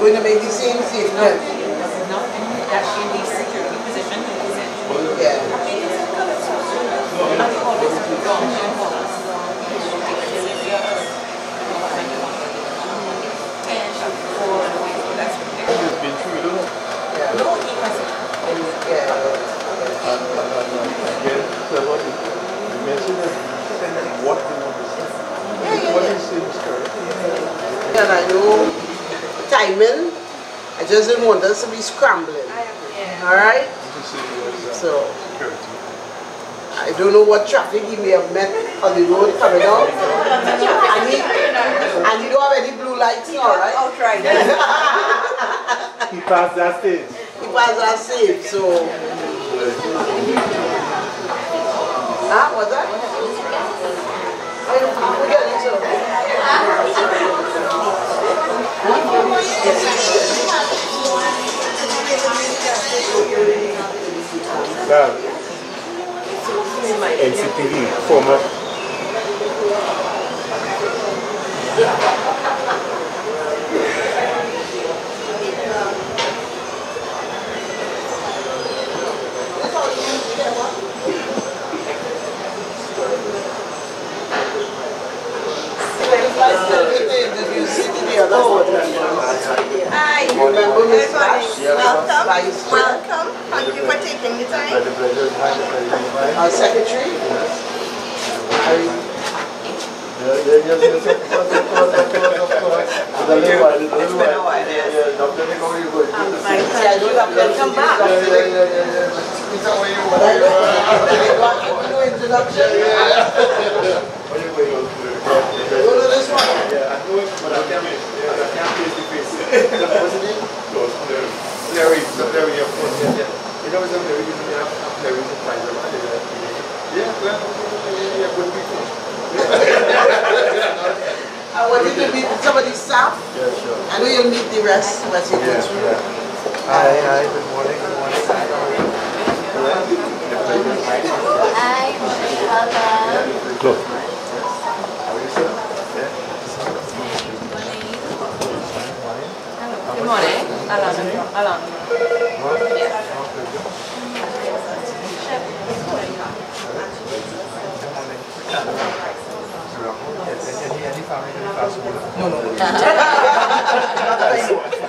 going to make the same statement. No, that she needs security position. Yeah. He's been through, you know? Yeah. No, he hasn't. Yeah. And again, so what you mentioned is what they want to say. What he seems correct. And I know timing, I just didn't want us to be scrambling. Alright? So, I don't know what traffic he may have met on the road coming out. And he don't have any blue lights now, right? Outright. He passed that stage. He passed that safe, so. Ah, what's that? We got it, so. Well, NCPD, former. Did you see the other one? Hi. Remember Miss Flash? Welcome. Vice Chair? Welcome. Thank you for taking the time. Our secretary? Welcome back. Introduction. Go to this one. Yeah, I know it, but I can't face to face. What's his name? Larry, of course. Yeah. You know, some Larry, you have Larry to find them. Yeah, well, yeah, good people. I want you to meet some of the staff. Yeah, sure. I know you'll meet the rest as you go through. Hi, good morning, Hi, welcome. Good morning. Alan.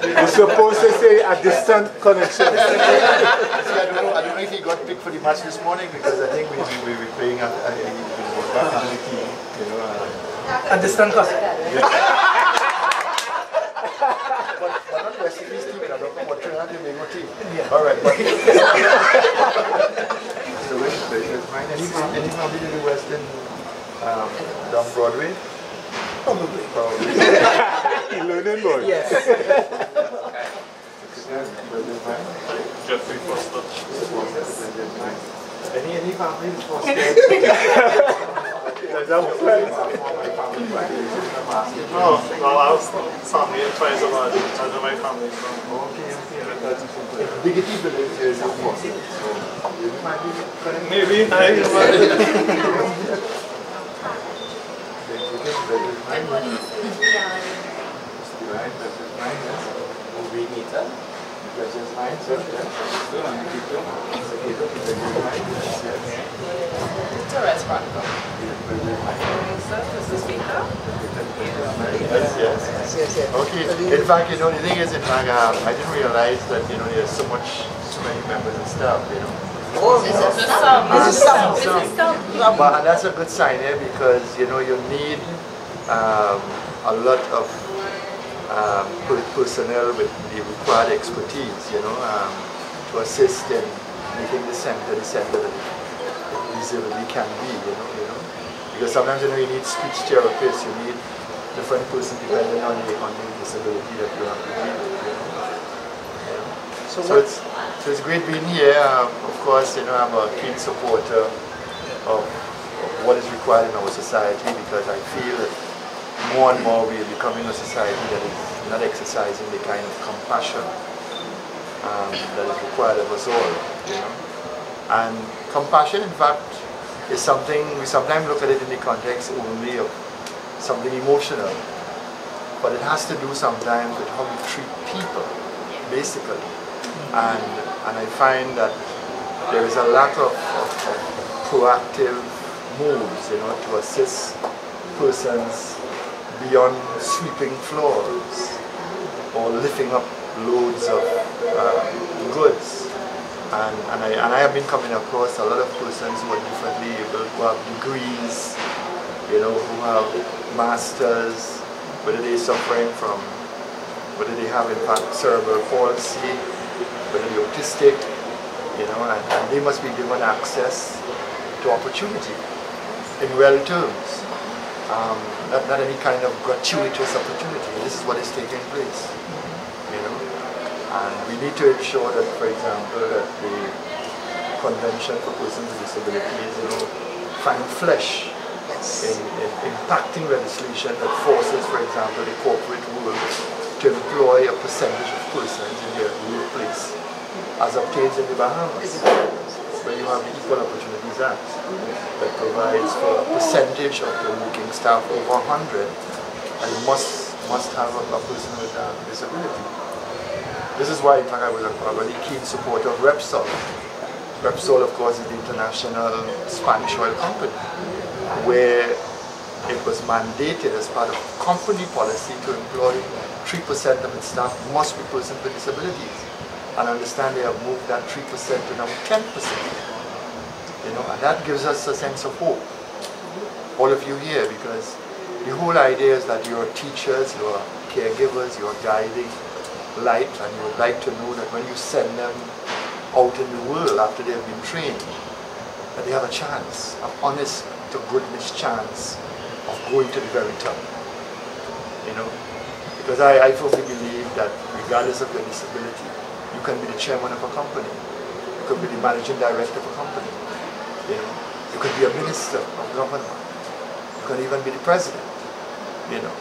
You're supposed to say a distant connection. I don't know if he got picked for the match this morning because I think we were playing back into the team, you know. A distant cousin. But not West Indies team, I don't know what Trinidad they make team. Yeah. All right. So any family to the West End down Broadway? Probably. You learning, boy? Yes. Jeffrey Foster. Any family to Foster? Oh, well, I was family and friends of mine. I know my family from. Okay. Biggity village is a Foster. So you might be Maybe It's a restaurant. This is speaker. Yes. Okay. In fact, you know, the thing is, I didn't realize that, you know, there's so many members and staff, you know. This is some. But that's a good sign here because, you know, you need a lot of personnel with the required expertise, you know, to assist in making the center that disability can be, you know. Because sometimes, you know, you need speech therapists, you need different person depending on the disability that you have to deal with, you know. So it's great being here. Of course, you know, I'm a keen supporter of what is required in our society because I feel that more and more we are becoming a society that is not exercising the kind of compassion that is required of us all, you know. And compassion, in fact, is something we sometimes look at it in the context only of something emotional. but it has to do sometimes with how you treat people, basically. And I find that there is a lack of proactive moves, you know, to assist persons beyond sweeping floors or lifting up loads of goods. And I have been coming across a lot of persons who are differently able, who have degrees, you know, who have masters, whether they're suffering from, whether they have in fact cerebral palsy, whether they're autistic, you know, and they must be given access to opportunity in real terms. Not any kind of gratuitous opportunity. This is what is taking place, you know. And we need to ensure that, for example, that the Convention for Persons with Disabilities, you know, find flesh in impacting legislation that forces, for example, the corporate world to employ a percentage of persons in their workplace, as obtained in the Bahamas, where you have the Equal Opportunities Act that provides for a percentage of the working staff over 100, and it must have a person with a disability. This is why, in fact, I was a very keen supporter of Repsol. Repsol, of course, is the international Spanish oil company, where it was mandated as part of company policy to employ 3% of its staff must be persons with disabilities. And understand they have moved that 3% to now 10%. You know, and that gives us a sense of hope. All of you here, because the whole idea is that you're teachers, you're caregivers, you're guiding light, and you would like to know that when you send them out in the world after they have been trained, that they have a chance, an honest to goodness chance of going to the very top. You know, because I firmly believe that regardless of your disability, you can be the chairman of a company, you could be the managing director of a company, you know, you could be a minister of government, you can even be the president, you know.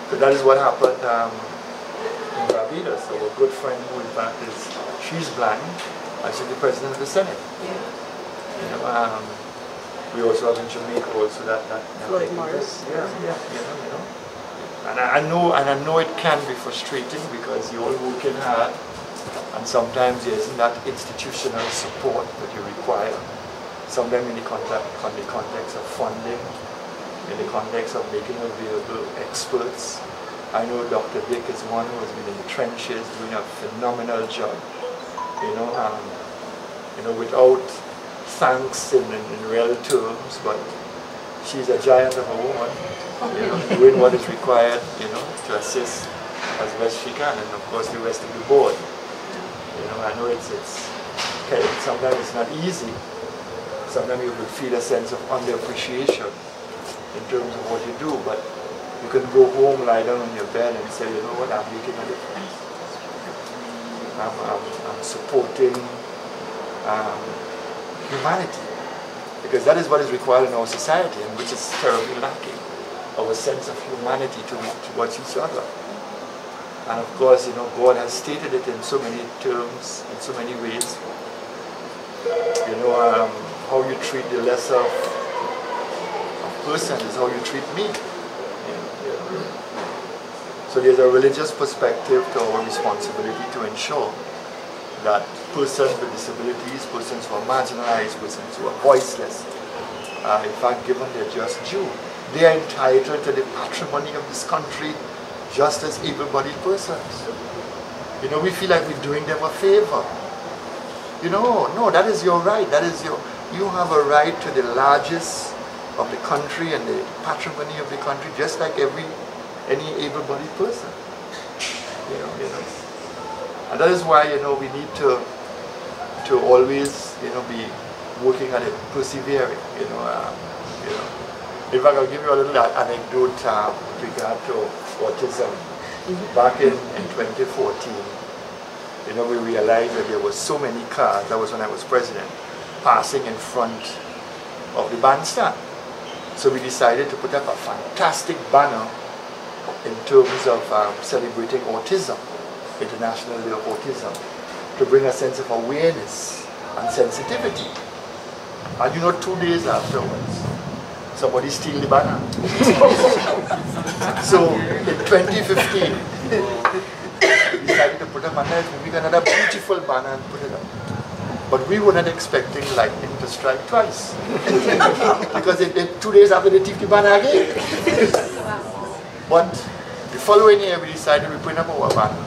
So that is what happened in Barbados. So a good friend who in fact is, she's blind, and she's the president of the Senate. You know, we also have in Jamaica also that Morris. Yeah, you know. And I know it can be frustrating because you're all working hard, and sometimes there isn't that institutional support that you require. Sometimes in the context of funding, in the context of making available experts. I know Dr. Dick is one who has been in the trenches doing a phenomenal job. You know, without thanks in real terms, but she's a giant of a woman, you know, doing what is required, you know, to assist as best she can, and of course the rest of the board. You know, I know sometimes it's not easy. Sometimes you will feel a sense of underappreciation in terms of what you do, but you can go home, lie down on your bed and say, you know what, I'm making a difference. I'm supporting humanity, because that is what is required in our society, and which is terribly lacking, our sense of humanity towards each other. And of course, you know, God has stated it in so many terms, in so many ways. You know, how you treat the lesser of person is how you treat me. So there's a religious perspective to our responsibility to ensure that persons with disabilities, persons who are marginalized, persons who are voiceless, are in fact given their just due. They are entitled to the patrimony of this country just as able-bodied persons. You know, we feel like we're doing them a favor. You know, no, that is your right. That is you have a right to the largest of the country and the patrimony of the country, just like any able-bodied person. You know. And that is why, you know, we need to always, you know, be working at it, persevering. You know. In fact, I'll give you a little anecdote with regard to autism. Back in 2014, you know, we realized that there were so many cars, that was when I was president, passing in front of the bandstand. So we decided to put up a fantastic banner in terms of celebrating autism, International Day of Autism, to bring a sense of awareness and sensitivity. And you know, 2 days afterwards, somebody steal the banner. So in 2015, we decided to put a banner, we make another beautiful banner and put it up. But we were not expecting lightning to strike twice. Because 2 days after they took the banner again. But the following year we decided we put up our banner.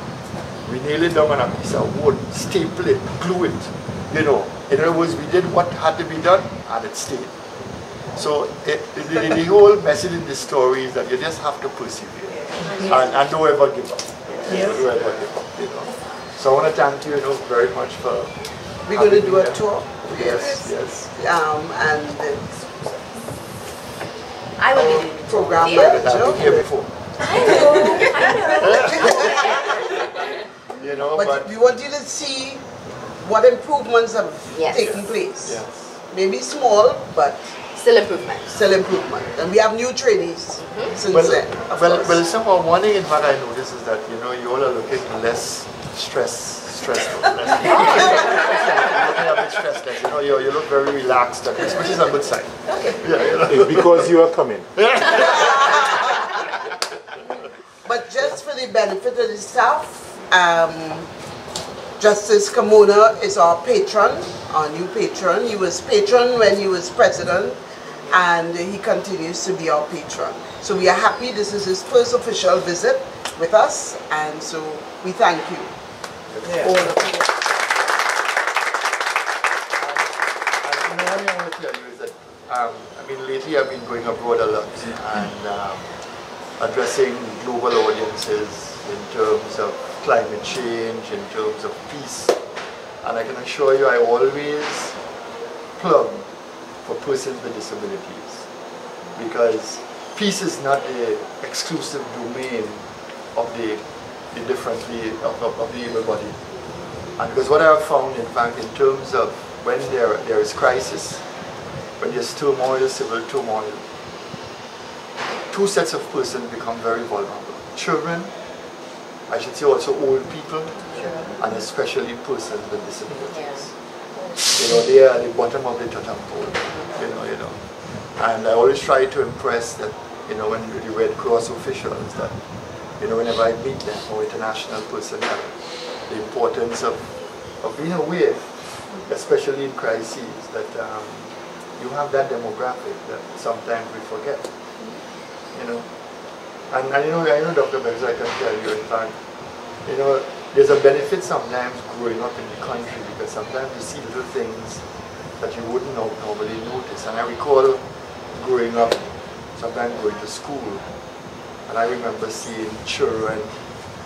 We nailed it down on a piece of wood, staple it, glue it, you know. In other words, we did what had to be done and it stayed. So the whole message in this story is that you just have to persevere and don't ever give up. Don't ever give up, you know. So I want to thank you, very much for. We're going to do a tour. Yes, yes. And I will be doing program I've manager. been here before. I know. You know, But we want you to see what improvements have taken place. Yes. Maybe small, but Still improvement. still improvement. And we have new trainees since then. Well, somehow one thing in fact I noticed is that you all are looking less stressful. Looking a bit stressless. You look very relaxed, which is a good sign. Yeah, It's because you are coming. But just for the benefit of the staff, Justice Carmona is our patron, our new patron. He was patron when he was president, and he continues to be our patron. So we are happy this is his first official visit with us, and so we thank you. Yeah. All of you. And one thing I want to tell you is that, lately I've been going abroad a lot and addressing global audiences in terms of climate change, in terms of peace. And I can assure you I always plug for persons with disabilities, because peace is not the exclusive domain of the able-bodied. And because what I have found, in fact, in terms of when there is crisis, when there's turmoil, civil turmoil, two sets of persons become very vulnerable. Children, I should say also old people, and especially persons with disabilities. They are at the bottom of the totem pole, And I always try to impress that, when the Red Cross officials, that whenever I meet them or international personnel, the importance of being aware, especially in crises, that you have that demographic that sometimes we forget. And I know Dr. Beggs, I can tell you, in fact, there's a benefit sometimes growing up in the country, because sometimes you see little things that you wouldn't normally notice. And I recall growing up, sometimes going to school, and I remember seeing children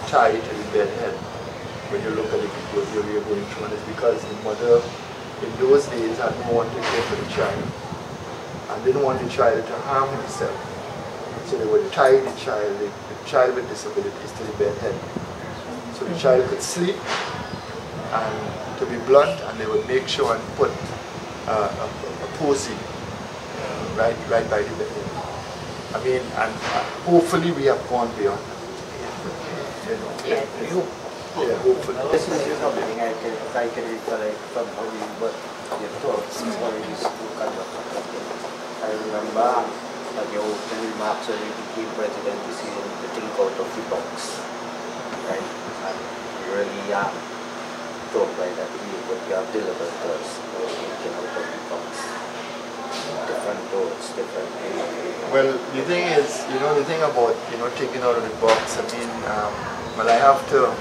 tied to the bed head. When you look at the people you're going through, and it's because the mother in those days had no one to care for the child and didn't want the child to harm himself. So they would tie the child with disabilities to the bed head. So the child could sleep, and to be blunt, and they would make sure and put a posy right by the bed head. And hopefully we have gone beyond that. We hope. Yeah, hopefully. This is something I can recollect from how we were talks when we spoke at I remember your opening remarks when you became president, you see to think out of the box. Right? And you really talk like that, what you have delivered to us, thinking out of the box. Different thoughts, different things. Well, the thing is, the thing about, taking out of the box, I have to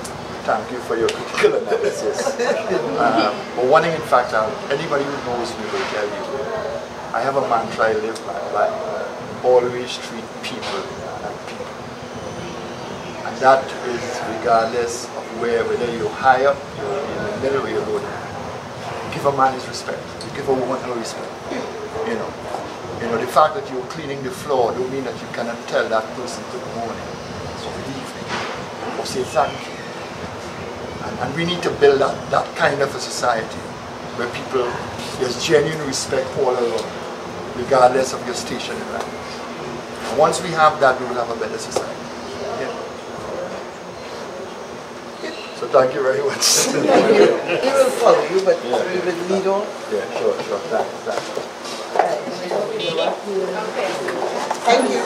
thank you for your critical analysis. But one thing, in fact, anybody who knows me will tell you, I have a mantra I live by. Always treat people like people. And that is regardless of whether you're high up, you're in the middle, or you're low down. Give a man his respect. You give a woman her respect. The fact that you're cleaning the floor don't mean that you cannot tell that person good morning, or good evening, or say thank you. And we need to build that kind of a society where there's genuine respect all along, regardless of your station in life. And once we have that, we will have a better society. So thank you very much. He will follow you, but we will lead on. Yeah, sure. Thanks. Thank you.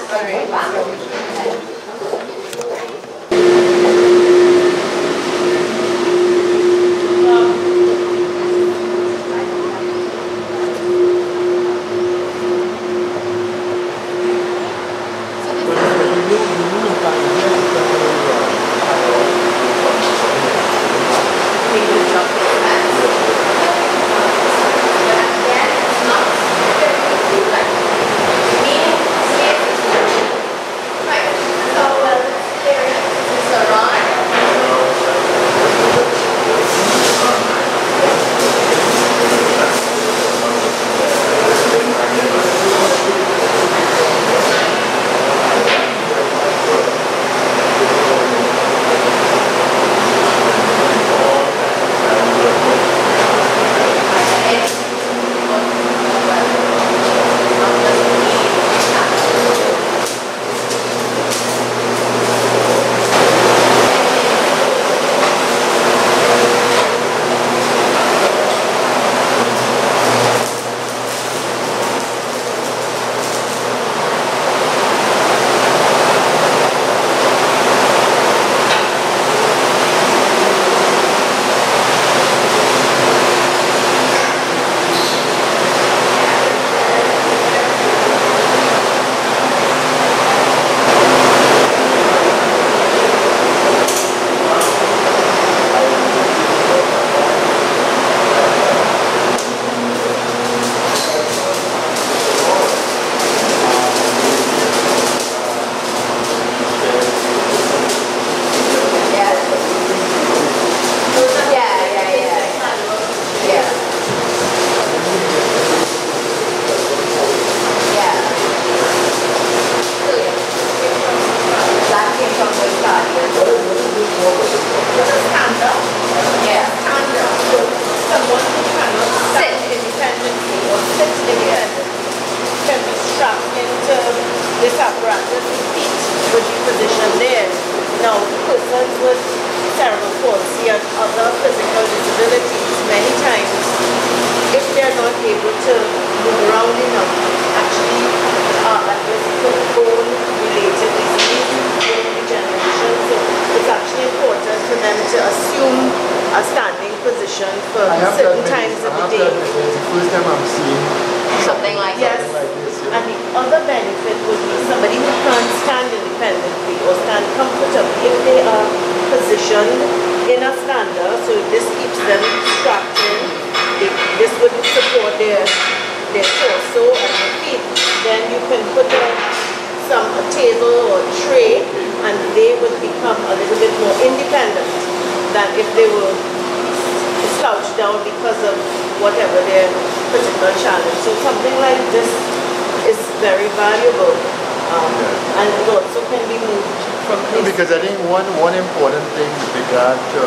Because I think one important thing with regard to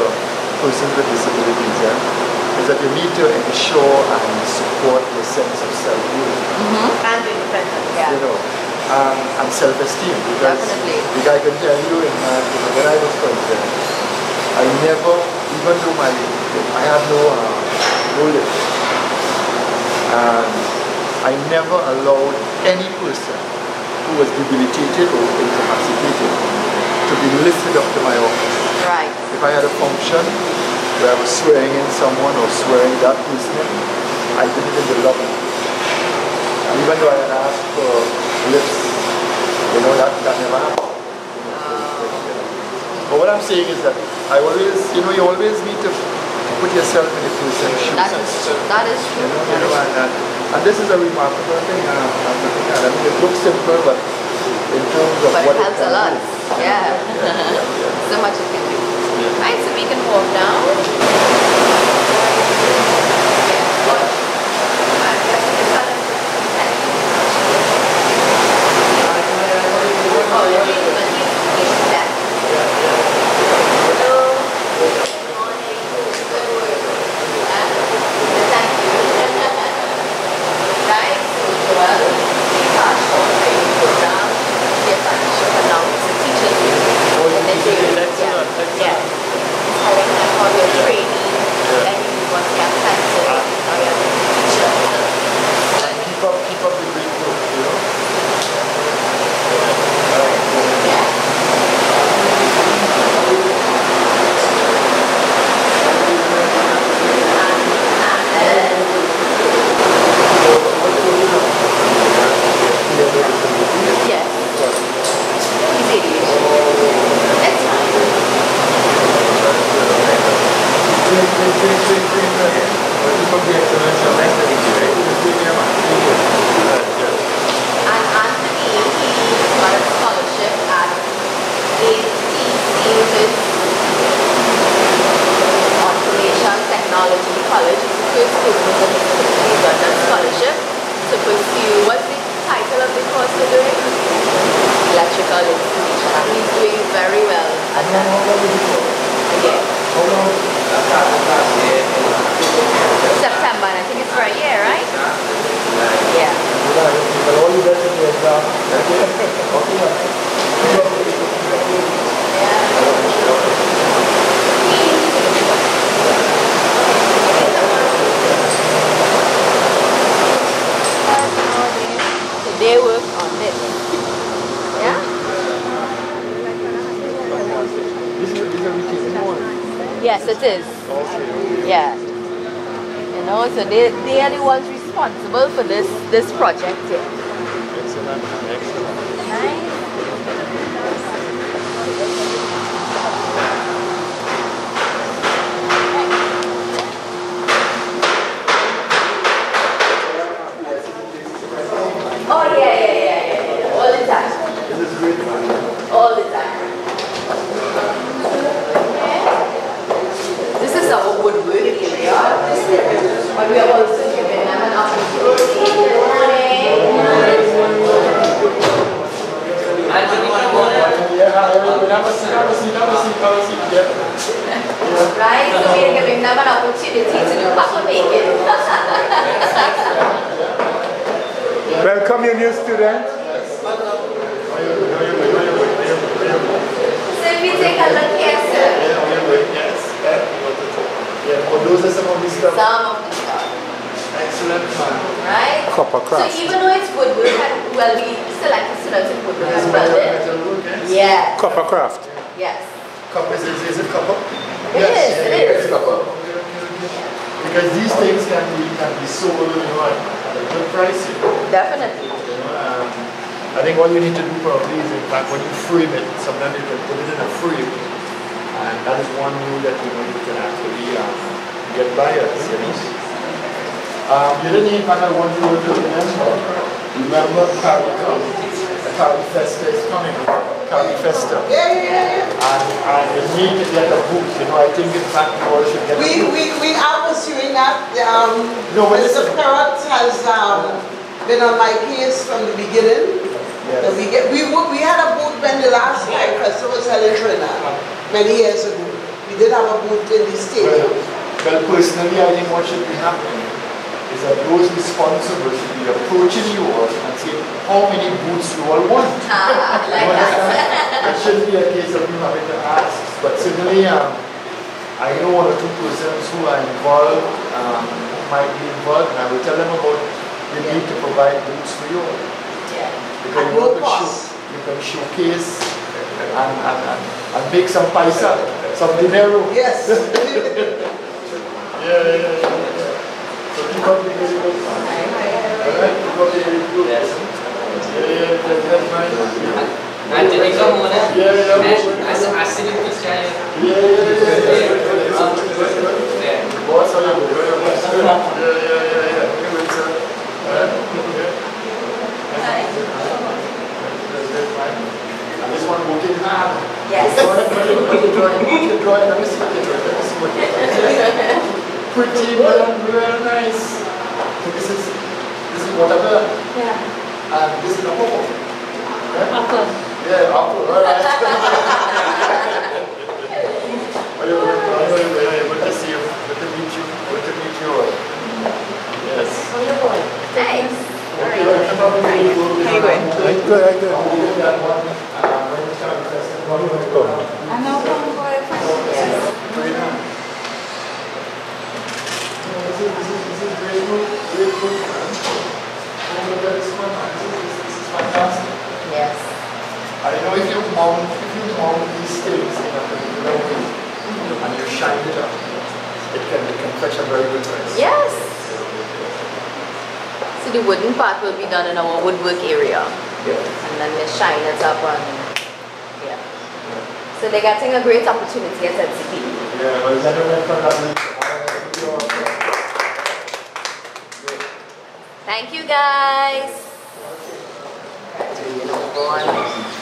persons with disabilities is that you need to ensure and support your sense of self-worth. And independence, yeah. You know, and self-esteem. Because I can tell you, when I was president, I never, even though I had no lips, and I never allowed any person who was debilitated or incapacitated to be lifted up to my office. Right. If I had a function where I was swearing in someone or swearing that person in, I did it in the lobby. And even though I had asked for lips, that never happened. But what I'm saying is that I always, you always need to put yourself in a person's shoes. That is true. And this is a remarkable thing. I'm looking at. I mean, it looks simple, but in terms of what it helps a lot. Yeah. So much it can do. Right, so we can walk down. Yeah. It's having a training, and you want to have September, and I think it's for a year, right? Yeah. They work on this. Yeah? Yes, it is. Yeah. You know, so they are the ones responsible for this project here. Excellent. Nice. Oh yeah. All the time. All the time. This is our woodwork area. But we are also giving them an opportunity. Good right? So we are giving them an opportunity to do papa making. Welcome your new student. So if you take a look here, sir. Those are some of the stuff. Some of the stuff. Excellent, man. Right? Copper craft. So even though it's woodwork, well, we still like to students in woodwork as well. Yeah. Copper craft. Yes. Copper, is it copper? It is. Copper. Because these things can be sold, at a good price. Definitely. I think all you need to do probably is, in fact, when you frame it, sometimes you can put it in a frame. And that is one way that you can actually get buyers, You didn't in fact, I want you to remember Cali Festa is coming. Cali Festa. Yeah. And you need to get a booth. I think in fact you all should get a booth. We are pursuing that. No, but Mr. Parrott has been on my case from the beginning. Yes. So we had a booth when the last time Festa was held in Trinidad many years ago. We did have a booth in the stadium. Well, personally, I think what should be happening is that those responsible should be approaching you all and saying how many booths you all want. It shouldn't be a case of you having to ask. But certainly, I know one or two persons who are involved, might be involved, and I will tell them about the need to provide booths for you all. Because you can showcase and make some paisa, some dinero. Yes. Yeah. So keep up the good work. Alright, keep up the good work. Yes. That's fine. Anthony Carmona. Yeah. I see the picture. Yeah. Boss, how you doing? Yeah. Anyway, sir. And this one working hard. Yes. Drawing. Let me see what pretty, real nice. So this is watermelon. Yeah. And this is a apple. Apple. Yeah, apple. Alright. Good to see you. Good to meet you. Good to meet you all. Yes. Nice. How you doing? Good. I know Convoy. Yes. This is great food, man. This is fantastic. Yes. I know if you mount these things in a particular way and you shine it up, it can fetch a very good price. Yes. So the wooden part will be done in our woodwork area. Yeah. And then they shine it up on, yeah. So they're getting a great opportunity at NCPD. Yeah, well, Thank you guys.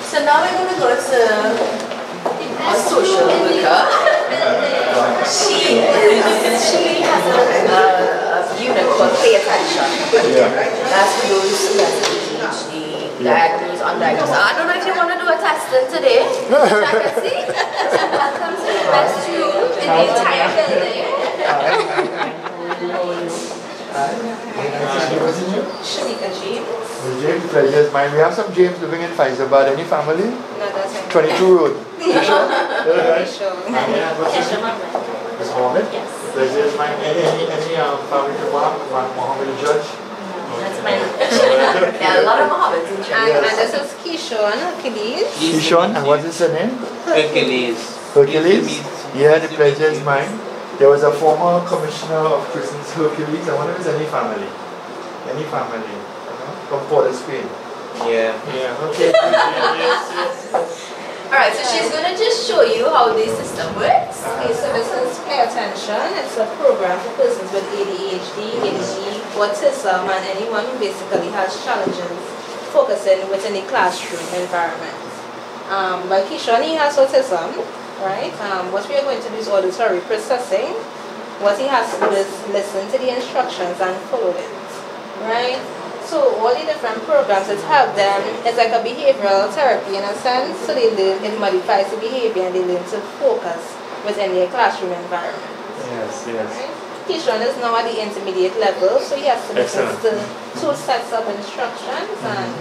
So now we're going to go to a social worker. She has a unit called Pay Attention. Yeah. That's for those who have ADHD, diagnosed, undiagnosed. I don't know if you want to do for testing today. Check and see. Welcome to the best room in the entire building. Shanika James. James, pleasure is mine. We have some James living in Faizabad. Any family? No, that's it. 22 Road. You sure? Sure. Miss Mohammed? Yes. Pleasure is mine. Any family to Mohammed the Judge? That's mine. Yeah, a lot of Mohammeds in church. And this is Keyshawn, Achilles. Keyshawn, and what is her name? Hercules. Hercules? Yeah, the pleasure is mine. There was a former commissioner of prisons, Hercules. I wonder if it's any family. Any family. From Port of Spain. Yeah. Yeah, okay. Yes. Alright, so she's going to just show you how the system works. Okay, so this is Pay Attention. It's a program for persons with ADHD, ADD, autism, and anyone who basically has challenges focusing within the classroom environment. But Keyshawn, he has autism, right? What we are going to do is auditory processing. What he has to do is listen to the instructions and follow it, right? So all the different programs that have them, it's like a behavioral therapy in a sense. So they learn, it modifies the behavior and they learn to focus within their classroom environment. Yes, yes. Right? Keyshawn is now at the intermediate level, so he has to listen to 2 sets of instructions and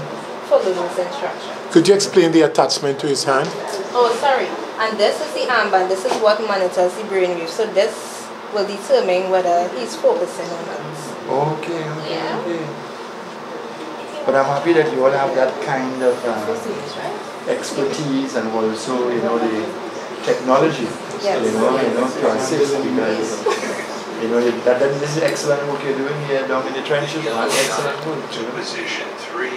follow those instructions. Could you explain the attachment to his hand? Oh, sorry. And this is the armband. This is what monitors the brainwave. So this will determine whether he's focusing or not. Okay, Yeah. okay. But I'm happy that you all have that kind of expertise and also, the technology, Yes. To assist because, this is excellent work you're doing here down in the trenches. Excellent work. To position 3.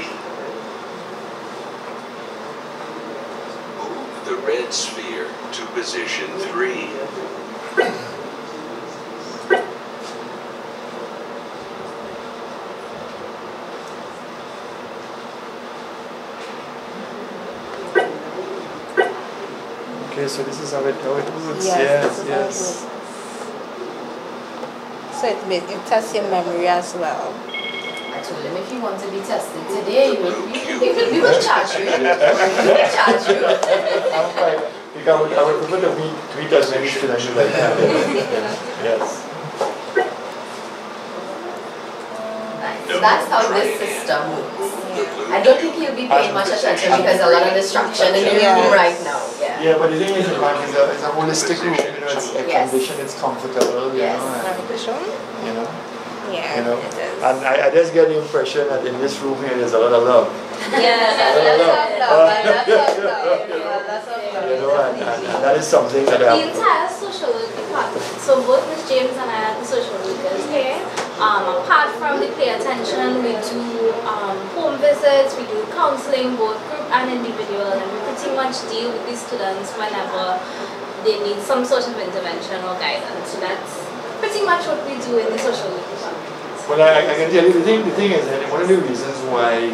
Move the red sphere to position 3. Okay, so this is how it works. Yes. So it tests your memory as well. I told him if you want to be tested today, we will charge you. We will charge you. I'm fine. I would prefer to tweet as many students as I can. Yes. So that's how this system works. I don't think he'll be paying much attention because a lot of distraction in the room right now. Yeah, but the thing is, it's a holistic room. It's a condition, it's comfortable. Yes. And I just get the impression that in this room here, there's a lot of love. Yeah, lots of love. And that is something that the entire social work department. So both Ms. James and I are the social workers here. Apart from the Pay Attention, we do home visits, we do counseling, both group and individual, and we pretty much deal with these students whenever they need some sort of intervention or guidance. So that's pretty much what we do in the social work department. Well, I can tell you the thing is that one of the reasons why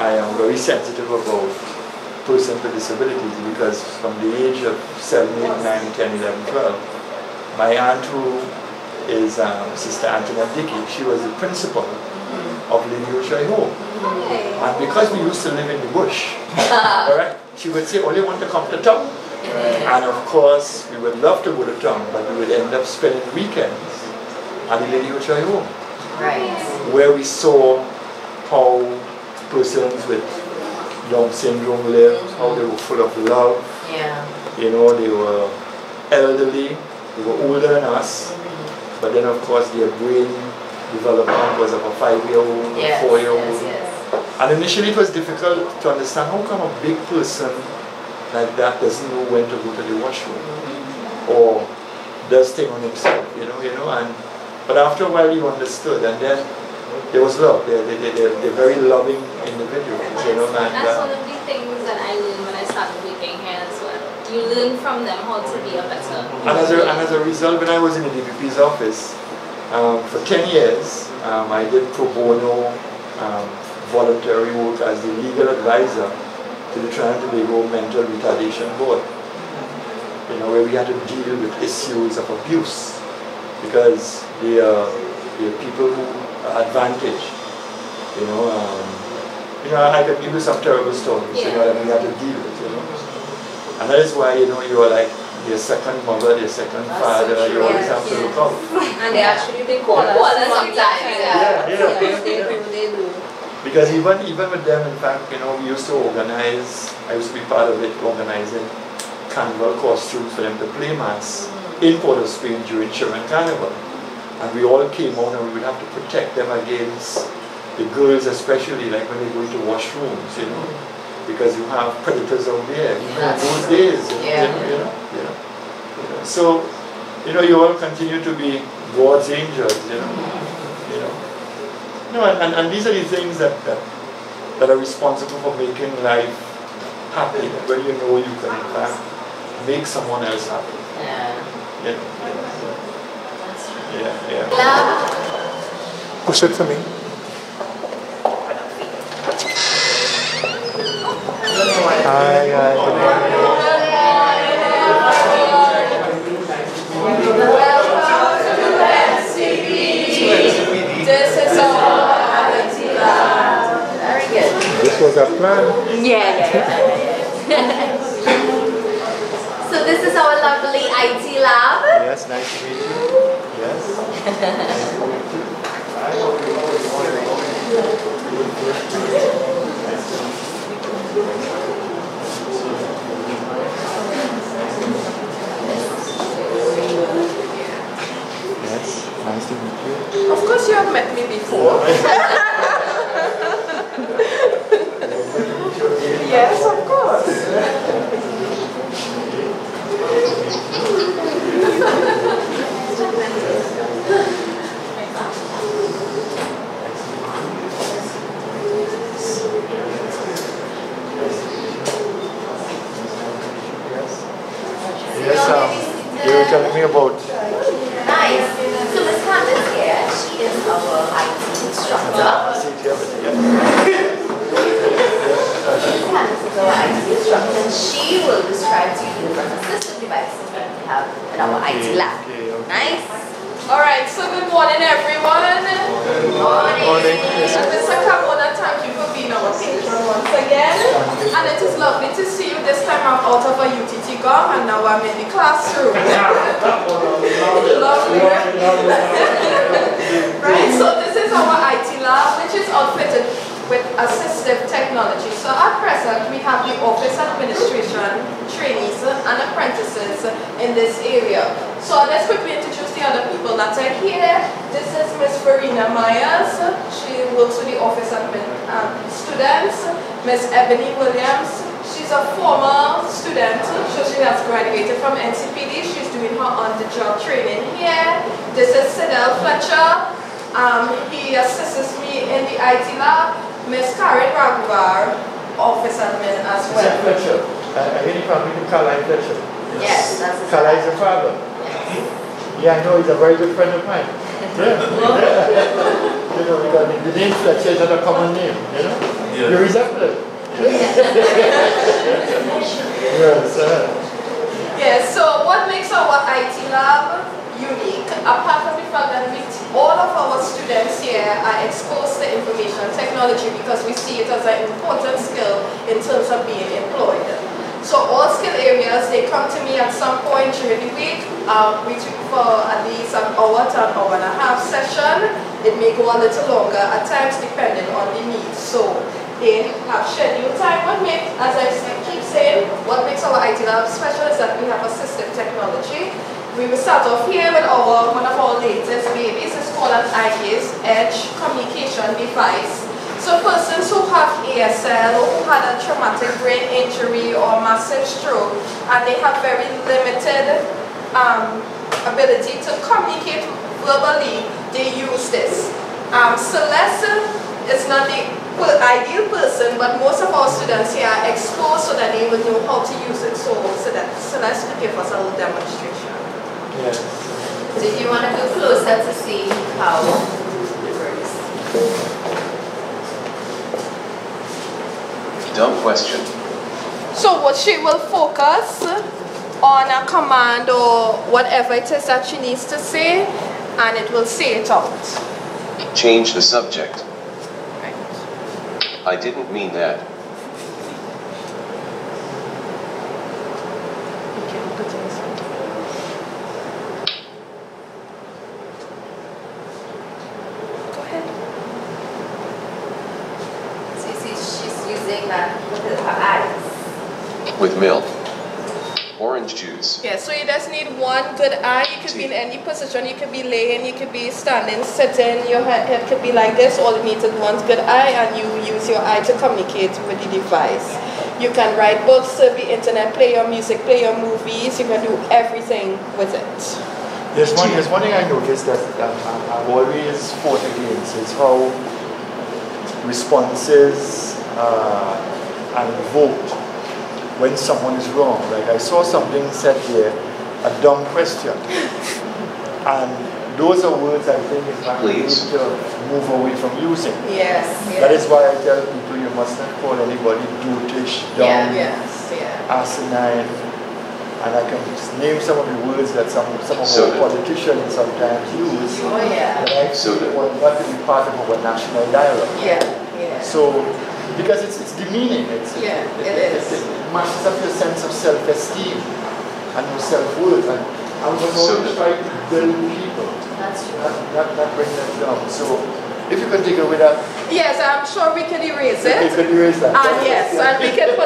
I am very sensitive about persons with disabilities is because from the age of 7, 8, 9, 10, 11, 12, my aunt who is Sister Antoinette Dickey, she was the principal of Lady Oshai Home. And because we used to live in the bush, alright, she would say, only want to come to town. And of course, we would love to go to town, but we would end up spending the weekends at the Lady Oshai Home. Where we saw how persons with Down syndrome lived, how they were full of love. They were elderly, they were older than us. But then of course their brain development was of a 5-year-old, 4-year-old. And initially it was difficult to understand how come a big person like that doesn't know when to go to the washroom or does things on himself, but after a while you understood, and then there was love. They're very loving individuals, That's one of the things that I learned when I started working here as well. You learn from them how to be a better. And as a result, when I was in the DPP's office, for 10 years, I did pro bono voluntary work as the legal advisor to the Trinidad and Tobago Mental Retardation Board. Where we had to deal with issues of abuse because they are people who are advantaged. You know, I could give you some terrible stories, you know, that we had to deal with, you know. And that is why, you know, you are like their second mother, their second father, you always have to look out. And they actually call us sometimes. They do. Because even with them, in fact, you know, we used to organize, I used to be part of it, organizing carnival costumes for them to play mass in Port of Spain during Children's Carnival. And we all came out and we would have to protect them against the girls, especially like when they go into washrooms, you know, because you have predators out there, you know, in those days, you know. So, you know, you all continue to be God's angels, you know. No, and these are the things that are responsible for making life happy, when you know you can in fact make someone else happy. You know. Push it for me. Hi, good morning. This is our IT lab. Very good. This was our plan. Yeah. So this is our lovely IT lab. Yes, nice to meet you. Yes. Yes, nice to meet you. Of course you have met me before. Yes, of course. Yes, you were telling me about. Nice. So Miss Candace here, she is our IT instructor. Candace is our IT instructor, and she will describe to you the different assistive devices that we have in our IT lab. Nice. Alright, so good morning everyone. Good morning. Mr. Carmona, thank you for being our patron once again. And it is lovely to see you. This time I'm out of a UTT gum and now I'm in the classroom. Lovely. Right, so this is our IT lab, which is outfitted with assistive technology. So at present, we have the office administration, trainees and apprentices in this area. So let's quickly introduce the other people that are here. This is Miss Farina Myers. She works with the office admin students. Miss Ebony Williams. She's a former student, so she has graduated from NCPD. She's doing her on-the-job training here. This is Sidel Fletcher. He assists me in the IT lab. Miss Karen Raghuvar, office admin as well. Fletcher. I hear you probably to Carlisle Fletcher. Yes, that's his Carlisle is your father. Yeah, I know, he's a very good friend of mine. Yeah. You know, because the name Fletcher is not a common name, you know? Yeah. You resemble it. Yes. Yes, so what makes our IT lab unique, apart from the fact that all of our students here are exposed to information technology because we see it as an important skill in terms of being employed. So all skill areas, they come to me at some point during the week. We took for at least an hour to an hour and a half session. It may go a little longer at times depending on the needs. So they have scheduled time. What makes, as I keep saying, what makes our IT lab special is that we have assistive technology. We will start off here with one of our latest babies. It's called an IA's Edge communication device. So persons who have ASL, who had a traumatic brain injury or massive stroke, and they have very limited ability to communicate verbally, they use this. Celeste is not the ideal person, but most of our students here are exposed so that they will know how to use it. So that Celeste could give us a little demonstration. Yes. So if you want to go closer to see how it works. Dumb question. So what she will focus on a command or whatever it is that she needs to say, and it will say it out. Change the subject. Right. I didn't mean that. Go ahead. So she's using that with her eyes. With milk. Orange juice. Yeah, so you just need one good eye. You could be in any position. You could be laying, you could be standing, sitting. Your head could be like this. All you need is one good eye, and you use your eye to communicate with the device. You can write books, surf the internet, play your music, play your movies. You can do everything with it. There's one thing I noticed that I've always fought against is how responses and vote when someone is wrong. Like I saw something said here, a dumb question. And those are words I think in fact we need to move away from using. Yes, yes. That is why I tell people you must not call anybody brutish, dumb, asinine. And I can just name some of the words that some of our politicians sometimes use. Oh yeah. And I want that to be part of our national dialogue. Yeah, yeah. So, because it's demeaning. It messes up your sense of self-esteem and your self-worth. And I was always trying to build people. That's true. Not bring them down. So, if you can take away that. Yes, I'm sure we can erase it. We can erase that. And yes, and we can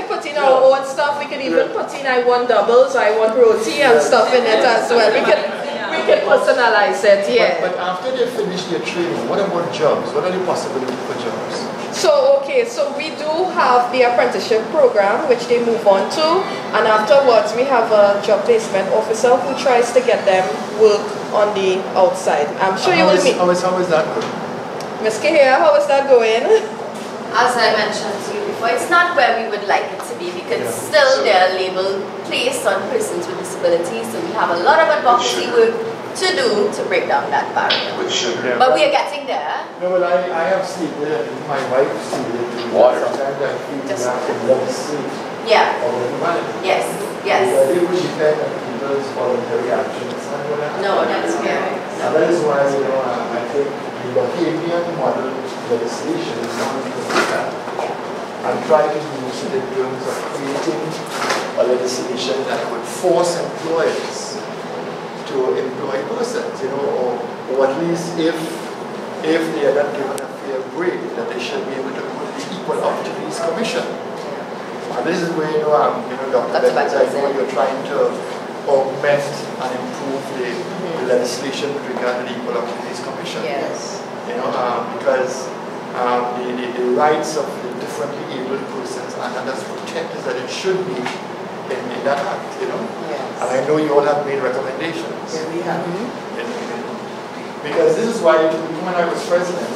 put in our own stuff. We can even put in I want doubles, I want roti and stuff in it as well. We can personalize it, yeah. But after they finish their training, what about jobs? What are the possibilities for jobs? So, okay, so we do have the apprenticeship program, which they move on to, and afterwards we have a job placement officer who tries to get them work on the outside. I'm sure you will meet. How is that going? Ms. Kehia, how is that going? As I mentioned to you before, it's not where we would like it to be because still there are labels placed on persons with disabilities, so we have a lot of advocacy work to do to break down that barrier. But we are getting there. No, well, I have stated, and my wife stated, water. Sometimes I feel you have to legislate. Yeah. Humanity. Yes, yes. It would depend on people's voluntary actions. No, that's fair. And that is why, I think the Bahamian model legislation is not to do that. And try to use it in terms of creating a legislation that would force employers to employ persons, or at least if they are not given a fair break, that they should be able to go to the Equal Opportunities Commission. And this is where, Dr. Beckers, I know you're trying to augment and improve the legislation with regard to the Equal Opportunities Commission. Yes. Because the rights of the differently abled persons are not as protected as it should be in that act, Yes. And I know you all have made recommendations. Yeah, we have. Because this is why, when I was president,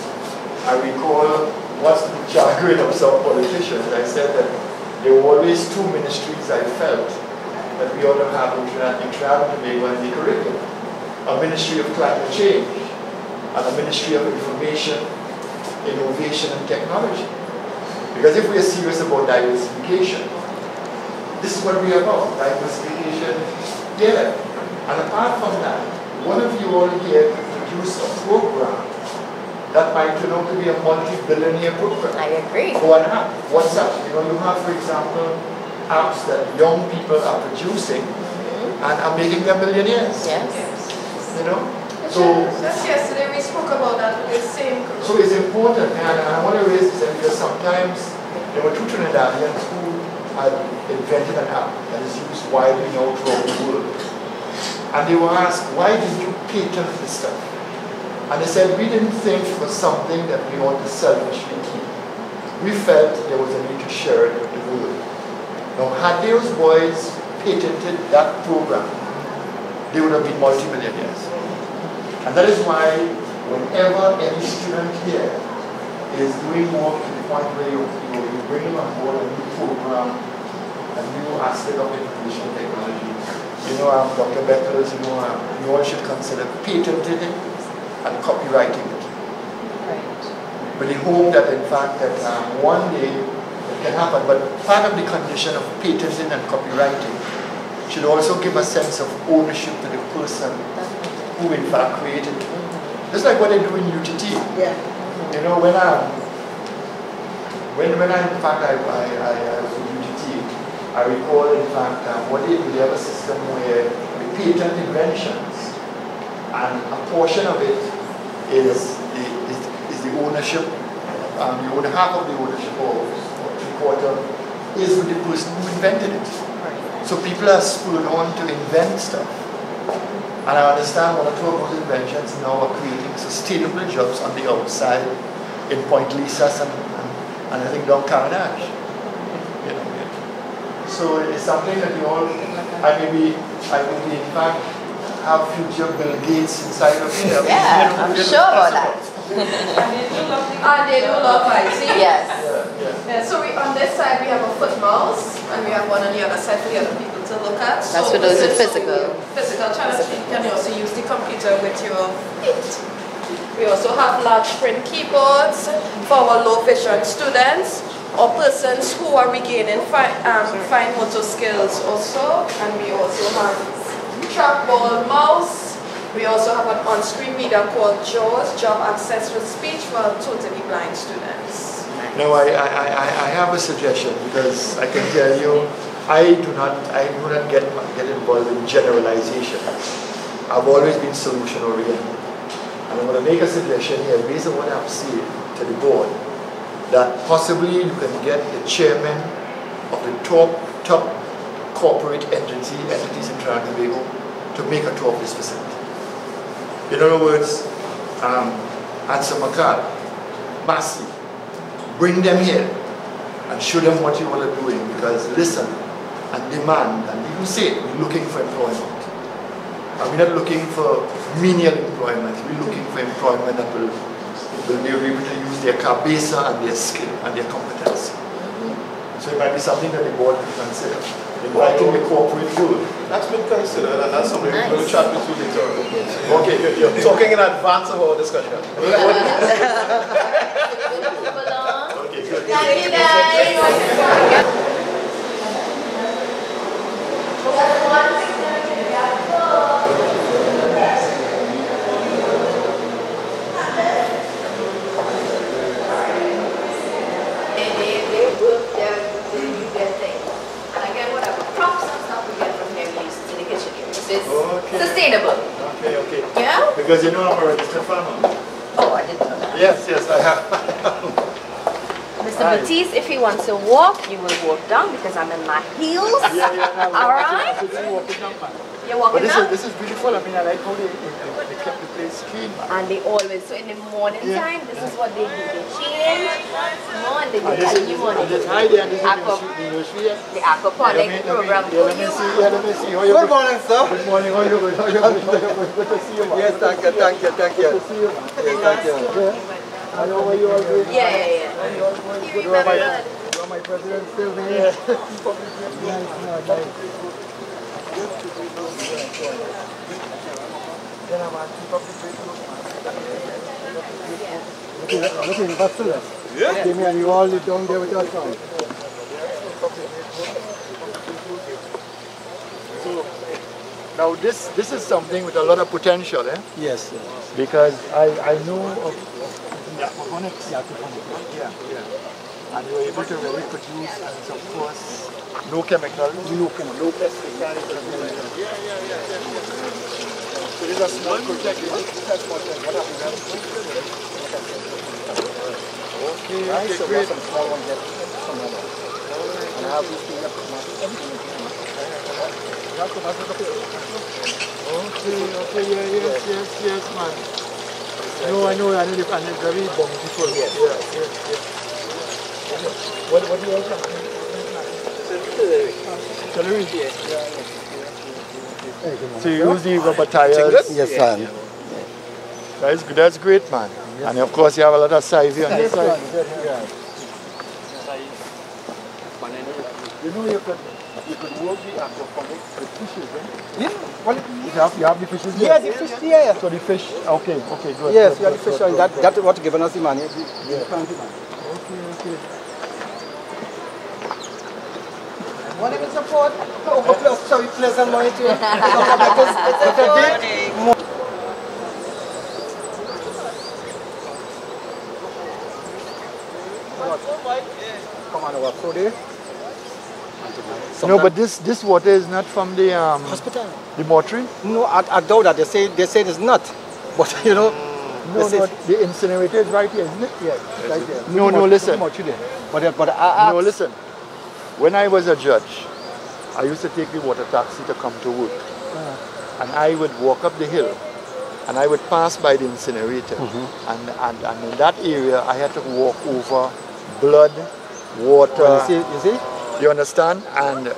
I recall what's the jargon of some politicians. I said that there were always two ministries I felt that we ought to have in Trinidad and Tobago and the Caribbean. A ministry of climate change and a ministry of information, innovation and technology. Because if we are serious about diversification, this is what we are about, diversification, yeah. And apart from that, one of you all here could produce a program that might turn out to be a multi-billionaire program. I agree. For an app. What's up? You have, for example, apps that young people are producing and are making them millionaires. Yes. So just yesterday we spoke about that with the same group. So it's important, and I want to raise this because sometimes there were two Trinidadians who had invented an app that is used widely now throughout the world. And they were asked, why did you patent this stuff? And they said, we didn't think it was something that we ought to selfishly keep. We felt there was a need to share it with the world. Now, had those boys patented that program, they would have been multimillionaires. And that is why whenever any student here is doing work to the point where you're bringing on board a new program, a new aspect of information technology, Dr. Beckers, you all should consider patenting it and copyrighting it. Right. But the hope that in fact that one day it can happen, but part of the condition of patenting and copyrighting should also give a sense of ownership to the person who in fact created it. Just like what they do in UTT. Yeah. When when I in fact I was with UTT, I recall in fact what they do, they have a system where we patent inventions, and a portion of it is the ownership, you own half of the ownership or 3/4 is with the person who invented it. So people are spurred on to invent stuff. And I understand one or two of those inventions now are creating sustainable jobs on the outside in Point Lisas and I think down Carmona. You know, so it's something that you all, I may be in fact have future Bill Gates inside of here. Yeah, I'm sure about that. And they do love IT. Yes. Yeah, so on this side we have a foot mouse, and we have one on the other side for the other people to look at. That's so for those with physical. Physical challenge. You can also use the computer with your feet. We also have large print keyboards for our low vision students or persons who are regaining fine motor skills also. And we also have trackball mouse. We also have an on-screen reader called JAWS, Job Access with Speech, for totally blind students. No, I have a suggestion, because I can tell you, I do not get involved in generalization. I've always been solution oriented. And I'm going to make a suggestion here, based on what I'm saying to the board, that possibly you can get the chairman of the top corporate entities in Trinidad and Tobago to make a tour of this facility. In other words, Answer Makal, Masi, bring them here and show them what you all are doing, because listen and demand, and even say we're looking for employment. And we're not looking for menial employment, we're looking for employment that will be able to use their cabeza and their skill and their competency. So it might be something that the board can consider. Inviting the corporate world. That's been considered, and that's something we're going to chat with you later on. Okay, you're talking in advance of our discussion. Okay, good. Thank you guys. Sustainable. Okay. Yeah? Because you know I'm a registered farmer. Oh, I didn't know that. Yes, I have. Mr. Batiste, if he wants to walk, you will walk down because I'm in my heels. Alright? You're walking down? This is beautiful. I mean, I like how they kept the place clean. And they always, so in the morning time, this is what they do. They change. Come on, they do that in the morning. Hi there, this is the nursery. The aquaponic program for you. Let me see. Good morning, sir. Good morning. How are you? Good to see you. Yes, thank you. Good to see you. Yes, thank you. How are you all doing? Yeah. You are my president still there. Looking for students. Yeah. Give me and you all live down there with your son. So now this is something with a lot of potential, eh? Yes. Because I know of aquaponics. Yeah. And you are able to really produce, and it's of course no chemicals, no pesticides. So this is a small project. What happens? Okay, so great. Some small ones get some of them. And I have this thing up. Okay, yes, man. No, I know, and it's very bountiful. Yes. What do you also have? Celery. So you use the rubber tires? Yes, sir. That's great, man. Yes. And of course you have a lot of size here on this side. You know you could work the aquaponics with fishes, eh? Yeah. Well, you have the fishes here? Yes, the fish here. So the fish, okay, good. Yes, we have the fish, and that's what given us the money. Okay. Want to support? So we play some money too. Come on over through there. No, but this water is not from the hospital. The mortuary? No, I doubt that. They say it's not. But you know, no, the incinerator is right here, isn't it? Yeah, right here. No, listen. No, listen. When I was a judge, I used to take the water taxi to come to work, and I would walk up the hill, and I would pass by the incinerator, and in that area I had to walk over blood, water. Well, you see? You understand? And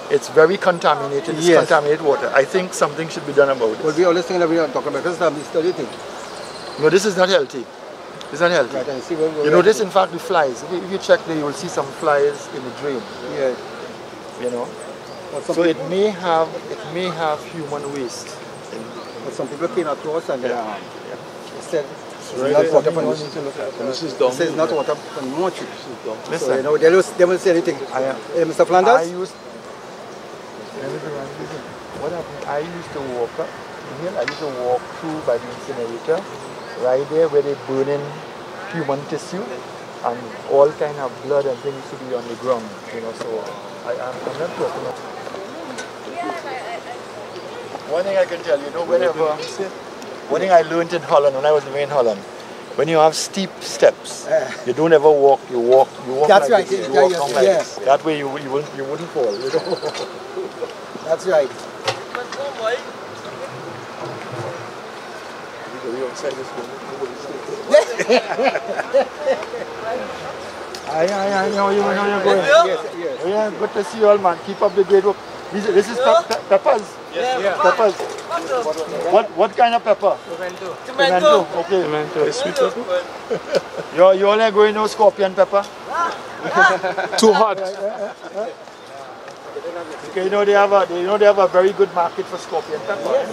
it's very contaminated. It's contaminated water. I think something should be done about it. Well, we always think that we are talking about this study thing. No, this is not healthy. It's not healthy. Right, and see you notice, in fact, the flies. If you check there, you will see some flies in the drain. Yeah. You know. So it may have human waste. But some people came across and they said Right, not water from this is dumb. It says not water from the mortuary. Listen, so, you know, they will say anything. Mr. Flanders? What happened? I used to walk up the hill. I used to walk through by the incinerator, right there where they're burning human tissue, and all kind of blood and things to be on the ground. You know, so I'm not talking about. One thing I can tell you, one thing I learned in Holland when I was living in Holland, when you have steep steps, you don't ever walk. You walk. That's like right. This. You walk down like this. That way you wouldn't fall. You know? That's right. I know you're going. Yes. Yeah, good to see you all, man. Keep up the great work. This is peppers. Yes. Peppers. What kind of pepper? Tomato. Okay. Tomato. Sweet pepper. You only going no scorpion pepper? Too hot. Okay, you know they have a very good market for scorpion pepper. Yes.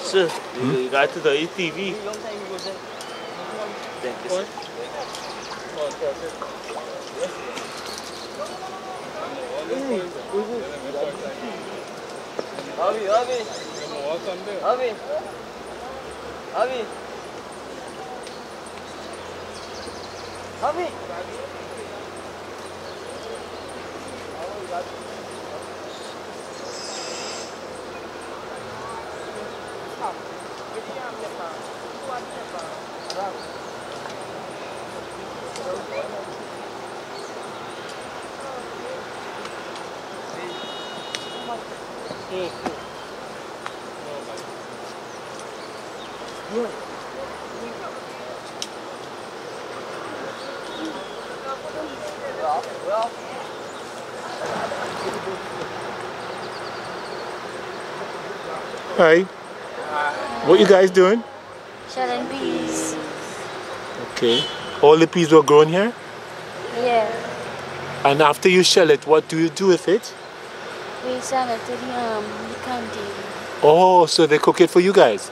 Sir, you got to the TV. Hi. What you guys doing? Shelling peas. Okay. All the peas were grown here? Yeah. And after you shell it, what do you do with it? We sell it to the canteen. Oh, so they cook it for you guys?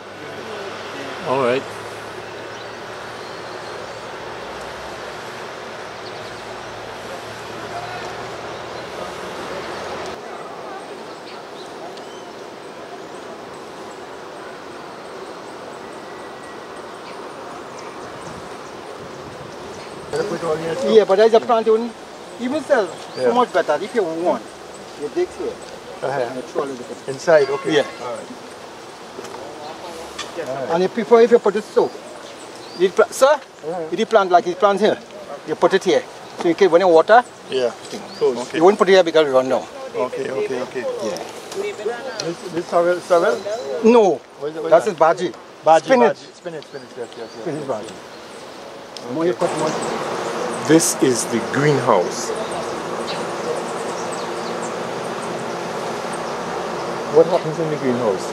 All right. Yeah, but there's a plant you even sell so much better if you want. You dig here. And you throw a little bit. Inside, okay. Yeah. And you prefer if you put it so. Sir, if you plant like you plant here, you put it here. So you can, when you water, yeah. Close. Okay. You won't put it here because it run down. Okay. Yeah. This sorrel? No, that's baji. Spinach. Spinach, yes. Spinach baji. More you put more. This is the greenhouse. What happens in the greenhouse?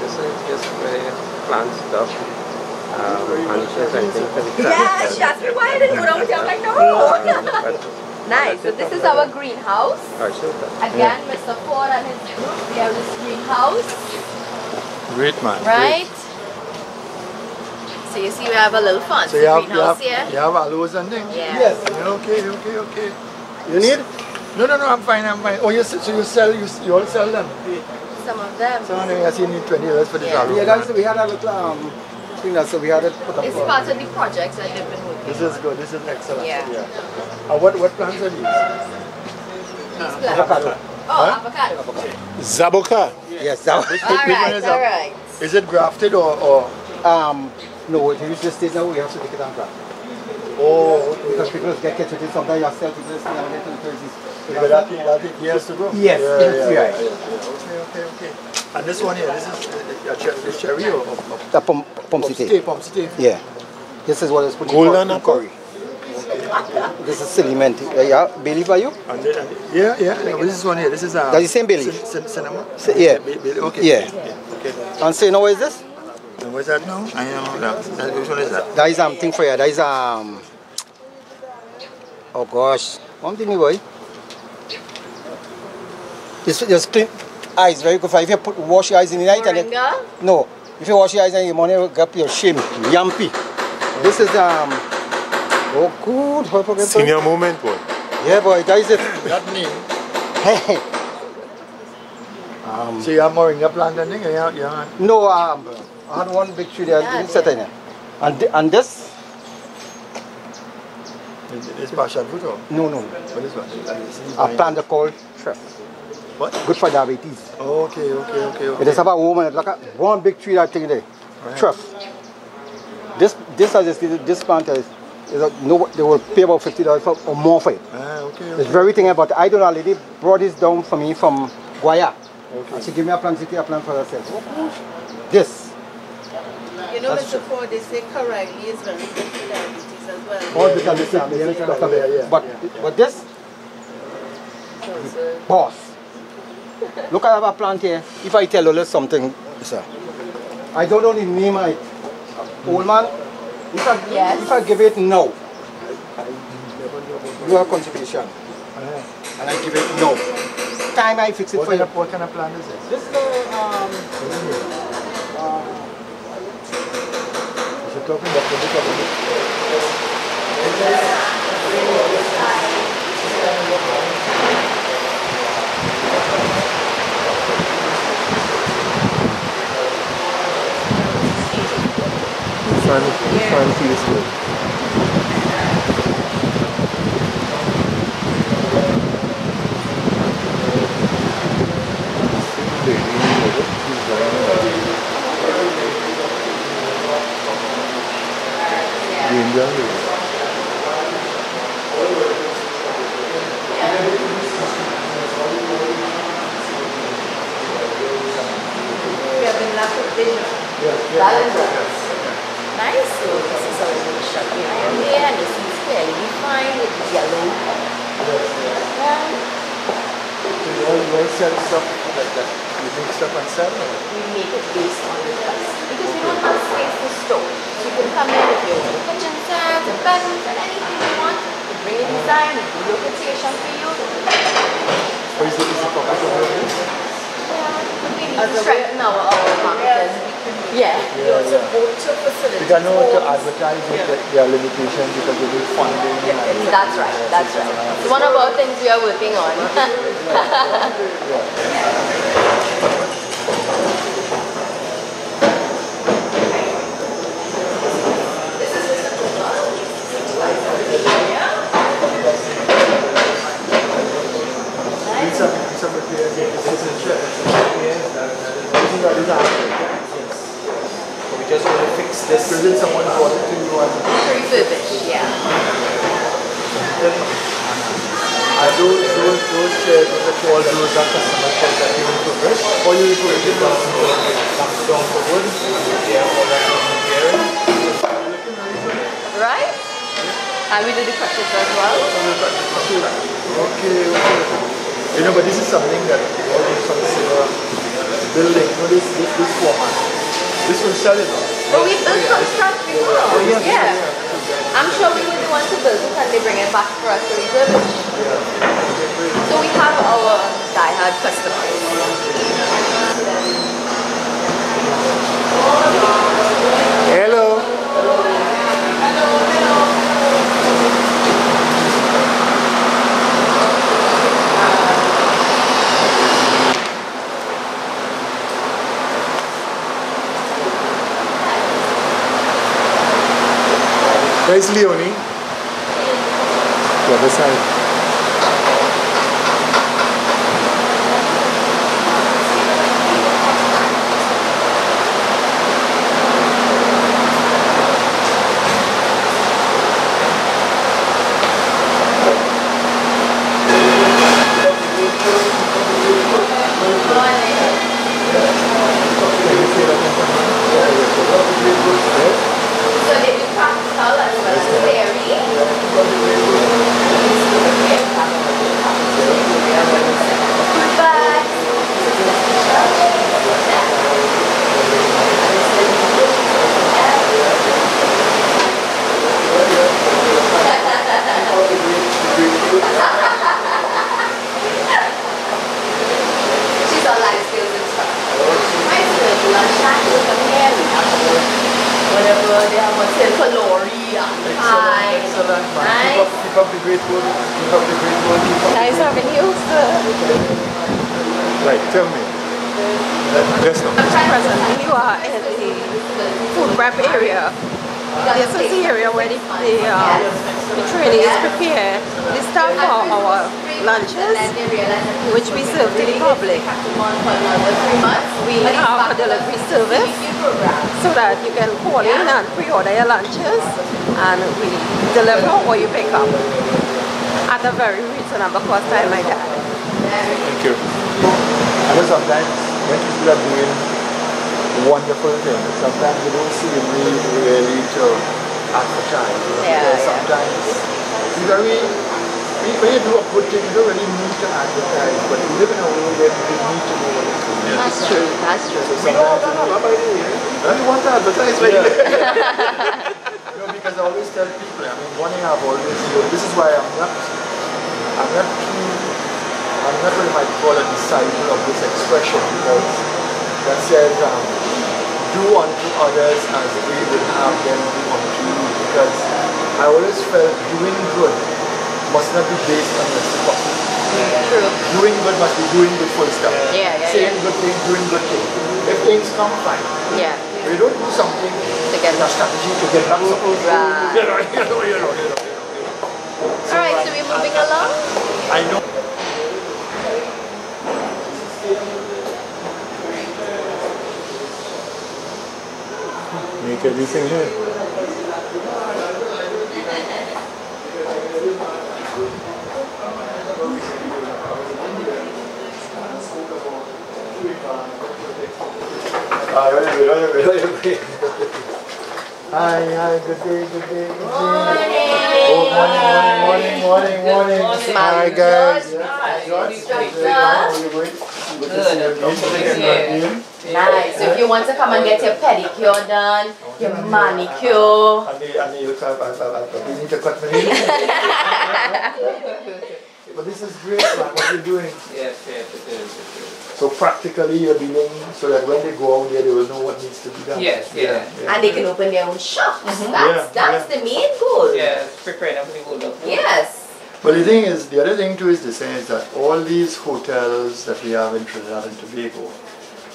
This is just where you plant stuff. And just anything for the plant. Yeah, she asked me why I didn't go down with you. I'm like, no. Nice. So this is our greenhouse. Again, Mr. Ford and his group, we have this greenhouse. Great, man. Right. So you see we have a little fun. So greenhouse here. You have aloes and things? Yeah. Yes. Okay. You need? No, I'm fine. Oh, you all sell them? Some of them. So I see you need $20 for this aloe. Yeah, that's, we had a little thing, so we had it put up. It's part of the projects that they've been working. This is good. This is excellent. Yeah. What plants are these? Avocado. Oh, avocado. Zaboka. Yes, that was All right. Is it grafted or? No, it usually stays now, we have to take it and graft. Oh, okay. Because people get catch it, sometimes you sell people stay on it until but that take years to grow? Yes, yeah. Okay. And this one here, this is cherry or? The pomsite. Yeah. This is what is put Golden in curry. This is sediment. Yeah, bay leaf are you? Yeah. This is one here. This is that's the same bay leaf. Cinnamon? Yeah. Okay. Yeah. Okay. And so you know what is this? And what's that now? I don't know. Which one is that? That is thing for you. That is oh gosh. One thing boy. This just clean eyes very good for if you wash your eyes in the night and no. If you wash your eyes in the morning you get your shame. Yampy. This is oh good. I forget Senior moment boy. Yeah boy, that is it. That name. Hey. So you have moringa plant and thing? Yeah. No, I had one big tree there, didn't set in it. And this? This passion fruit or? No. What is what? I planted called truff. What? Good for diabetes. Okay. It is about a woman, like one big tree that thing there. Right. Truff. This plant is no, they will pay about $50 or more for it. Okay. It's very thing, but I don't know, a lady brought this down for me from Guaya. Okay. And she gave me a plant, for herself. This. You know, Mr. Ford, they say Corrali is very good for diabetes as well. All because but this, boss. Look at our plant here. If I tell you something, sir, I don't know the name of it. Old man, if I give it now, you have contribution. And I give it no. Time I fix it for you. What kind of plant is this? This is talking about trying to see this good. Vision. Nice. So this is our shot iron here, and this is clearly defined with yellow. Yeah. So you all sell stuff like that? You make stuff and sell? Or? We make it based on the price. Because we don't have space to store. So you can come in if you want a kitchen set, a bedroom set, anything you want. We bring a design, we do your quotation for you. Or is it public over here? We need to strengthen our marketing. Yeah. We also go to facilities. Because I know to advertise there are limitations because you need funding. That's right, that's right. It's one of our things we are working on. We just want to fix this. Present someone brought it to you and refurbish, yeah. Are those chairs, all those are customer chairs that you refurbish? Or you refurbish it down for wood? Yeah, all that repairing. Right? And we do the crutches as well. Okay. You know, but this is something that we always consider building. You know, this format. This will sell it. But we built from scratch before. Oh, yes. Yeah. I'm sure we were the ones who built it and they bring it back for us to refurbish. So we have our die-hard customers. Hello. Where's Leonie? The other side. Nice having you, sir. Right, tell me. Yes, no. Presently, you are in the food prep area. This is the area where the training is prepared. The staff for our lunches, which we serve to the public. We have a delivery service so that you can call in and pre-order your lunches and we deliver or you pick up at a very reasonable cost, I might add. Thank you. I know sometimes when people are doing wonderful things, sometimes they don't seem really to advertise. Sometimes it's very, when you do a good thing, you don't really need to advertise, but you live in a world where people need to know what you're doing. That's true, that's true. So sometimes you want to advertise, but because I always tell people, I mean, one thing I've always known, this is why I'm not really might call a disciple of this expression, because that says, do unto others as they would have them do unto you, because I always felt doing good must not be based on reciprocity. True. Doing good must be doing good full stop. Saying good things, doing good things. If things come, fine. Yeah. But you don't do something to get a strategy to get back something. Right. You know. Alright, so we're moving along? I know. Make everything here. Hi, good day. Good day. Morning. Hi, guys. Nice. So if you want to come and get your pedicure done, your manicure. I need to cut my nails. But this is great, man, what you're doing. Yes, it is. So practically you're dealing so that when they go out there, they will know what needs to be done. Yes. And they can open their own shops. That's the main goal. Yes, prepare them for the hold up. Yes. But the other thing too is the same is that all these hotels that we have in Trinidad and Tobago,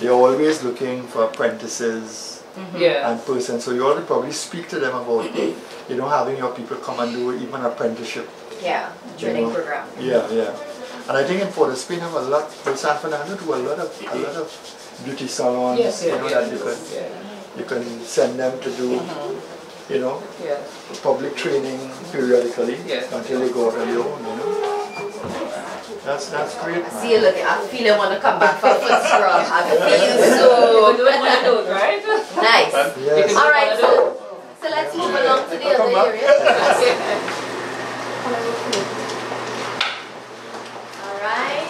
they're always looking for apprentices and persons. So you ought to probably speak to them about, having your people come and do even an apprenticeship. Yeah, training program. Yeah. And I think in Port of Spain have a lot, San Fernando do a lot of beauty salons, that you can send them to do, public training periodically until they go out on their own, That's great, man. See, look, I feel I want to come back for a foot scrub. I feel so right? Nice. Yes. All right, so let's move along to the other area. All right.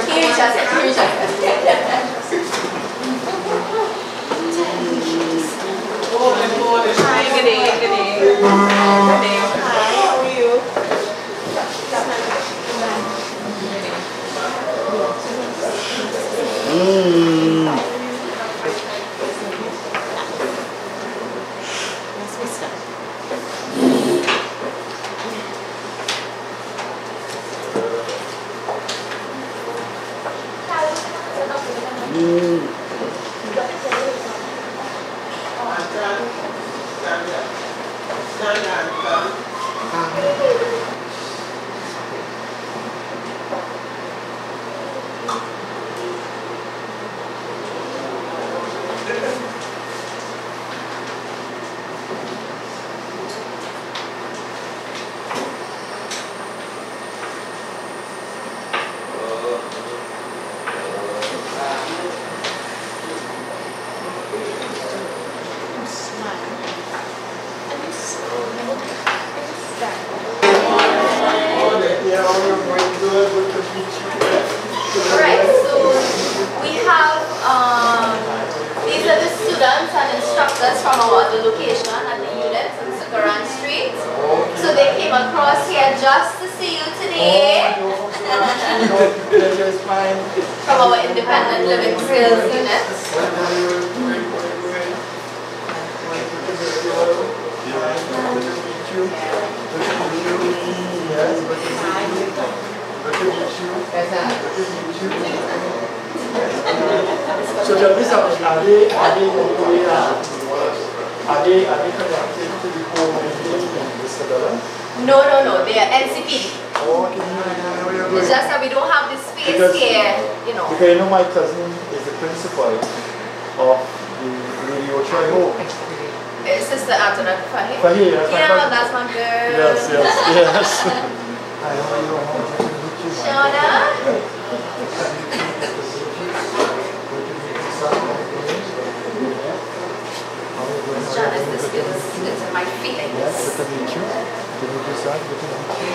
Here each other. Hi, good day. Hi, how are you? Alright, so we have these are the students and instructors from our other location at the units on Sukaran Street. So they came across here just to see you today. From our independent living skills units. So tell me something, are they connected to the home in Mr. Dollar? No, they are NCPD. It's just that we don't have the space here, Because my cousin is the principal of the Radio Troy Home. Sister Antoinette Fahey? Fahey, that's my girl. Yes. Hi, how are you? Shona? Janice, this is my feelings. Good to meet you. Good to meet you, son. Good to meet you.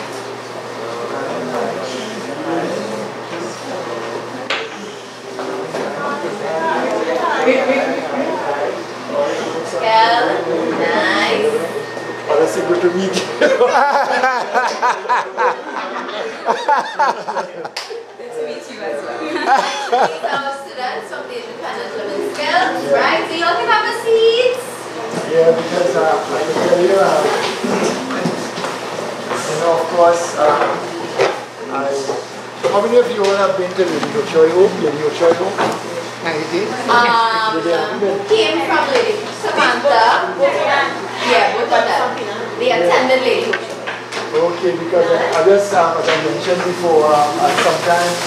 Nice. Oh, that's good to meet you. Good to meet you as well. These are our students from the Independent Living Skills, right? So you all can have a seat. Yeah, because I can tell you, of course, how many of you all have been to Radio Choyo? Came from Lady Samantha. Yeah, both of them. They attended Lady. Okay, because I just, as I mentioned before, sometimes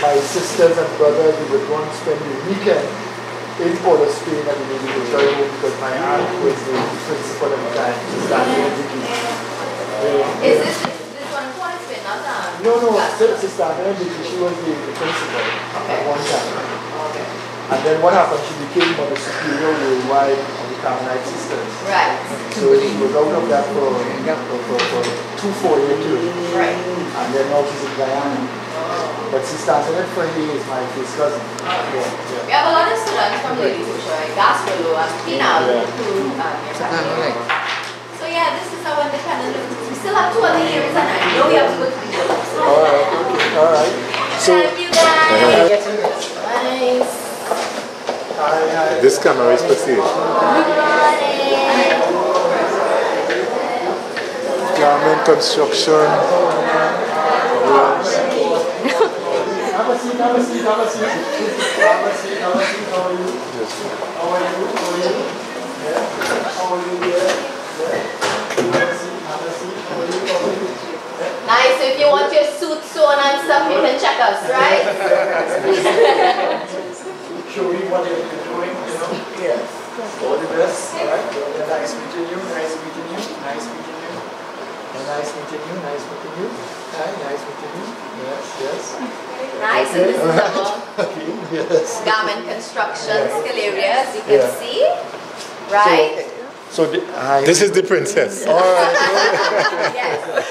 my sisters and brothers would want to spend the weekend in Port of Spain at the Lady Choyo because my aunt was the principal at the time. She's that Is this one Port of Spain, not that? No. Sister Anna, she was the principal at one time. And then what happened? She became Mother Superior worldwide of the Carmelite Sisters. Right. So she was out of that for 2-4 years. Right. And then now she's in Guyana. But Sister Anna Friday is my first cousin. We have a lot of students from Lady Bushra, Gaspolo, and Pinal who So yeah, this is our independent living. We still have 2 other years and I know we have to go to the development. Alright. So, thank you guys. Nice. This camera is perceived. Garment construction. Have a seat. How are you? Nice, so if you want your suit sewn and stuff, you can check us, right? Show me what you're doing, you know? Yes. All the best, alright? Nice meeting you. Nice meeting you. Nice meeting you. Nice meeting you. Nice meeting you. Nice meeting you. Yes. Nice, so this is our garment construction skill area, as you can see. Right? So this is the princess. Alright. Yes.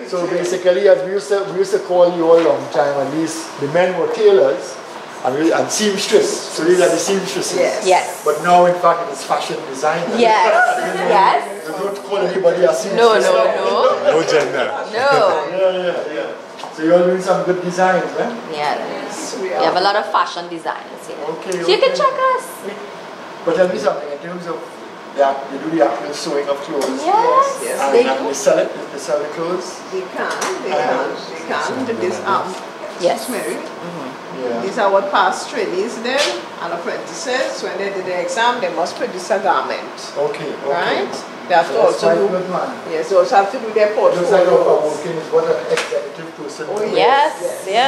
So basically, as we used to call you all a long time, at least the men were tailors and seamstress. So these are the seamstresses. Yes. But now, in fact, it is fashion designer. Yes. You don't call anybody a seamstress. No. No gender. No. Yeah. So you're doing some good designs, man. Yes. We have a lot of fashion designers here. Okay. So you can check us. But tell me something in terms of they do the actual sewing of clothes. Yes. And they sell it. They sell the clothes. They can. This yes. Mary. These are what past trainees then and apprentices. When they do the exam, they must produce a garment. Okay. Right? They have to also do. Yes, they also have to do their portfolio. Looks like our working is what an executive person. Oh, yes. You know?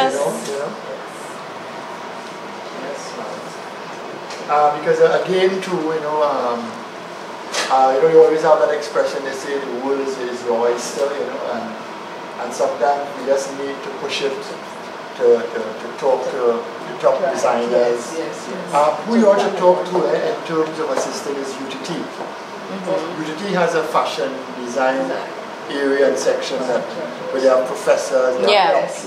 Yes. Because again, too, you always have that expression. They say the world is your oyster, and sometimes we just need to push it to talk to the top designers. Who you ought to talk to in terms of assisting is UTT. UTT has a fashion design area and section where they have professors. Yes.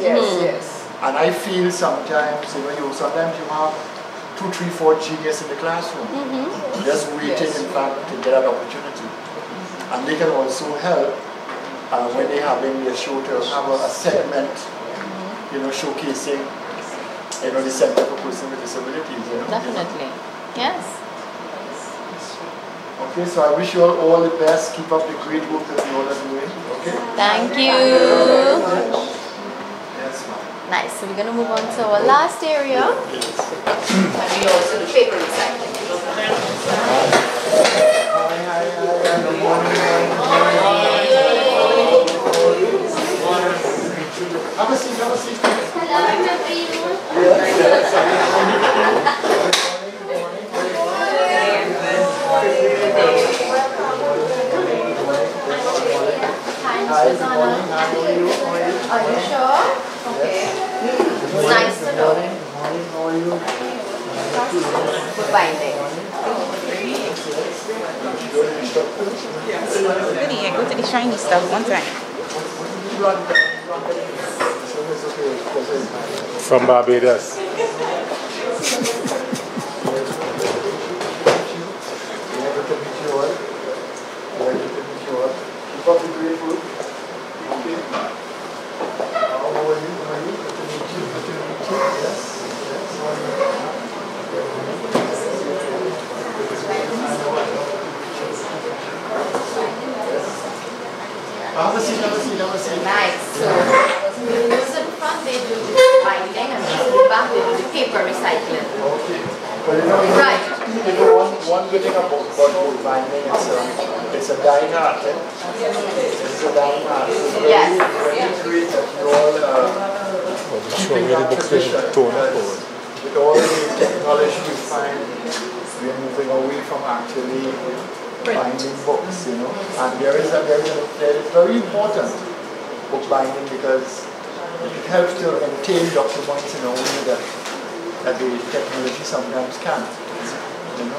And I feel sometimes, sometimes you have 2, 3, 4 genius in the classroom, just waiting, in fact, to get an opportunity. And they can also help when they're having their show to have a segment, showcasing, the Center for Persons with Disabilities. Definitely. Yes. Okay, so I wish you all the best. Keep up the great work that you all are doing. Okay. Thank you. Yes, ma'am. Nice. So we're going to move on to our last area. And we also do paper recycling. Good morning. Have a seat. Hello, how are you? Hi, good morning. How are you? Are you sure? Okay. It's nice to know. How are you? Good binding. Go to the shiny stuff one time. From Barbados. Keep up the great work. Okay. How are you? Good to meet you. Yes. Have a seat. Nice. So, those in front, they do binding, and those in the back, they do the paper recycling. Okay. Well, right. One good thing about book binding is it's a dying art. It's a dying art. Yes. It's great that you all keeping that tradition. With all the technology we find, we're moving away from actually binding books, And there is very important book binding because it helps to obtain documents in a way that the technology sometimes can't. You know?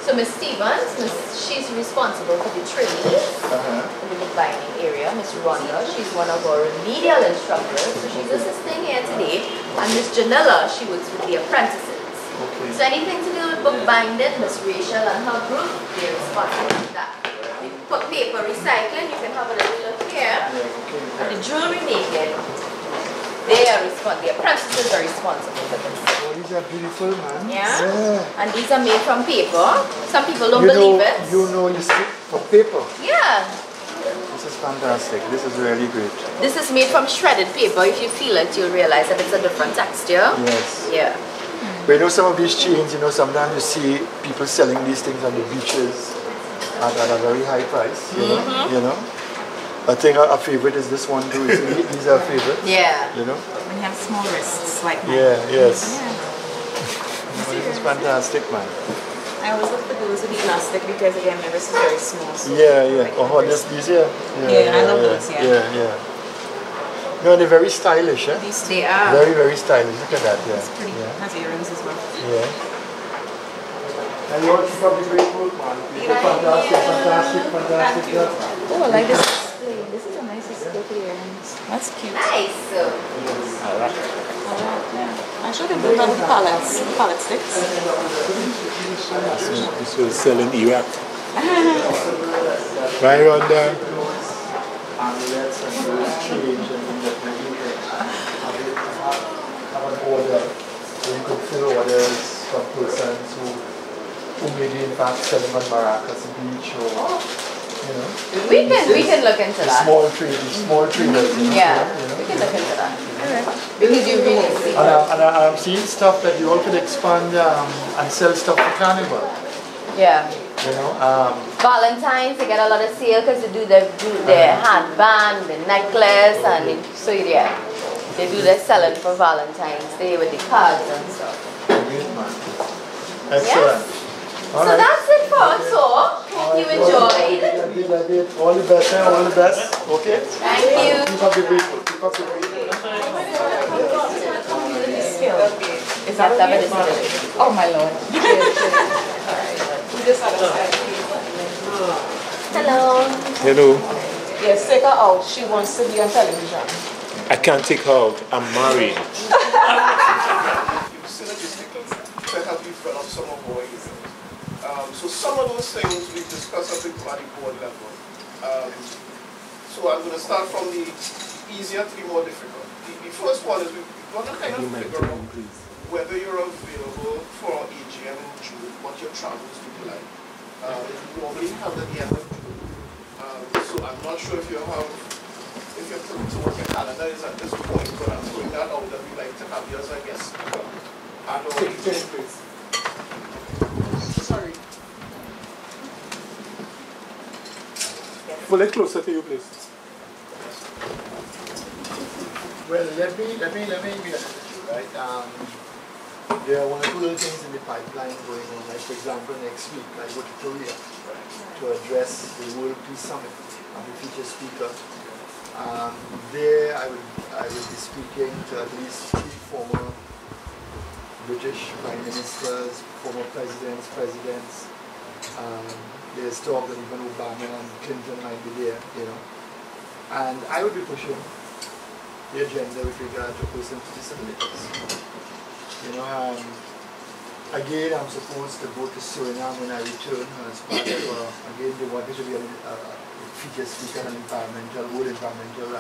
So Miss Stevens, she's responsible for the trainees in the bookbinding area. Miss Rhonda, she's one of our remedial instructors, so she's assisting here today. And Miss Janella, she works with the apprentices. Okay. So anything to do with bookbinding, Miss Rachel and her group, they're responsible for that. For paper recycling, you can have a little look here. And the jewelry making, the apprentices are responsible for this. Oh, these are beautiful, man. Yeah. And these are made from paper. Some people don't believe it. You see, from paper. Yeah. This is fantastic. This is really great. This is made from shredded paper. If you feel it, you'll realize that it's a different texture. Yes. Yeah. But you know, some of these chains, you know, sometimes you see people selling these things on the beaches at a very high price, you know. I think our favorite is this one too. These are favorites. Yeah. You know. When you have small wrists like mine. Yeah. Yes. Yeah. This is fantastic, man. I always look for those with elastic because again my wrist is very small. So Yeah. Oh, these here. Yeah, I love those. Yeah. No, they're very stylish, eh? They are. Very, very stylish. Look at that, It's pretty. Has earrings as well. Yeah. And you all keep up the great work, man. Fantastic job. Oh, I like this display. This is a nice display for the earrings. That's cute. Nice. Alright, yeah. I showed them the little palette sticks. This was selling Iraq. Right on there. Amulets and those change and have an order. So you could fill orders from persons who maybe in fact selling on Maracas Beach or you know. We can look into that. Small traders. Yeah, we can look into that. Because you really see. And I'm seeing stuff that you all could expand and sell stuff for Carnival. Yeah. You know, Valentine's, they get a lot of sale because they do their handband, the necklace, and they do their selling for Valentine's Day with the cards and stuff. Excellent. Yes. So that's it for our tour. Hope you enjoyed. I did. All the best, all the best. Okay? Thank you. Keep up the great work. Keep up the great work. Is that the Oh my lord. Hello. Hello. Yes, take her out. She wants to be on television. I can't take her out. I'm married. Synergistically to help you develop some of our ideas. So some of those things we discuss at the board level. So I'm going to start from the easier to the more difficult. The first one is we're going to kind of figure out whether you're available for AGM in June, what your travels will be like. We normally have at the end of June. So I'm not sure if you're putting to what your calendar is at this point, but I'm throwing that out that we'd like to have you as a guest speaker. Please. Sorry. Pull it closer to you, please. Well, let me be honest with you, right? There are one or two little things in the pipeline going on. Like, for example, next week I go to Korea to address the World Peace Summit. I'm the feature speaker. There I will be speaking to at least 3 former British Prime Ministers, former presidents. There's talk that even Obama and Clifton might be there, you know. And I will be pushing the agenda with regard to persons with disabilities. You know, again, I'm supposed to go to Suriname when I return as part of, again, they wanted to be a feature speaker at an World Environmental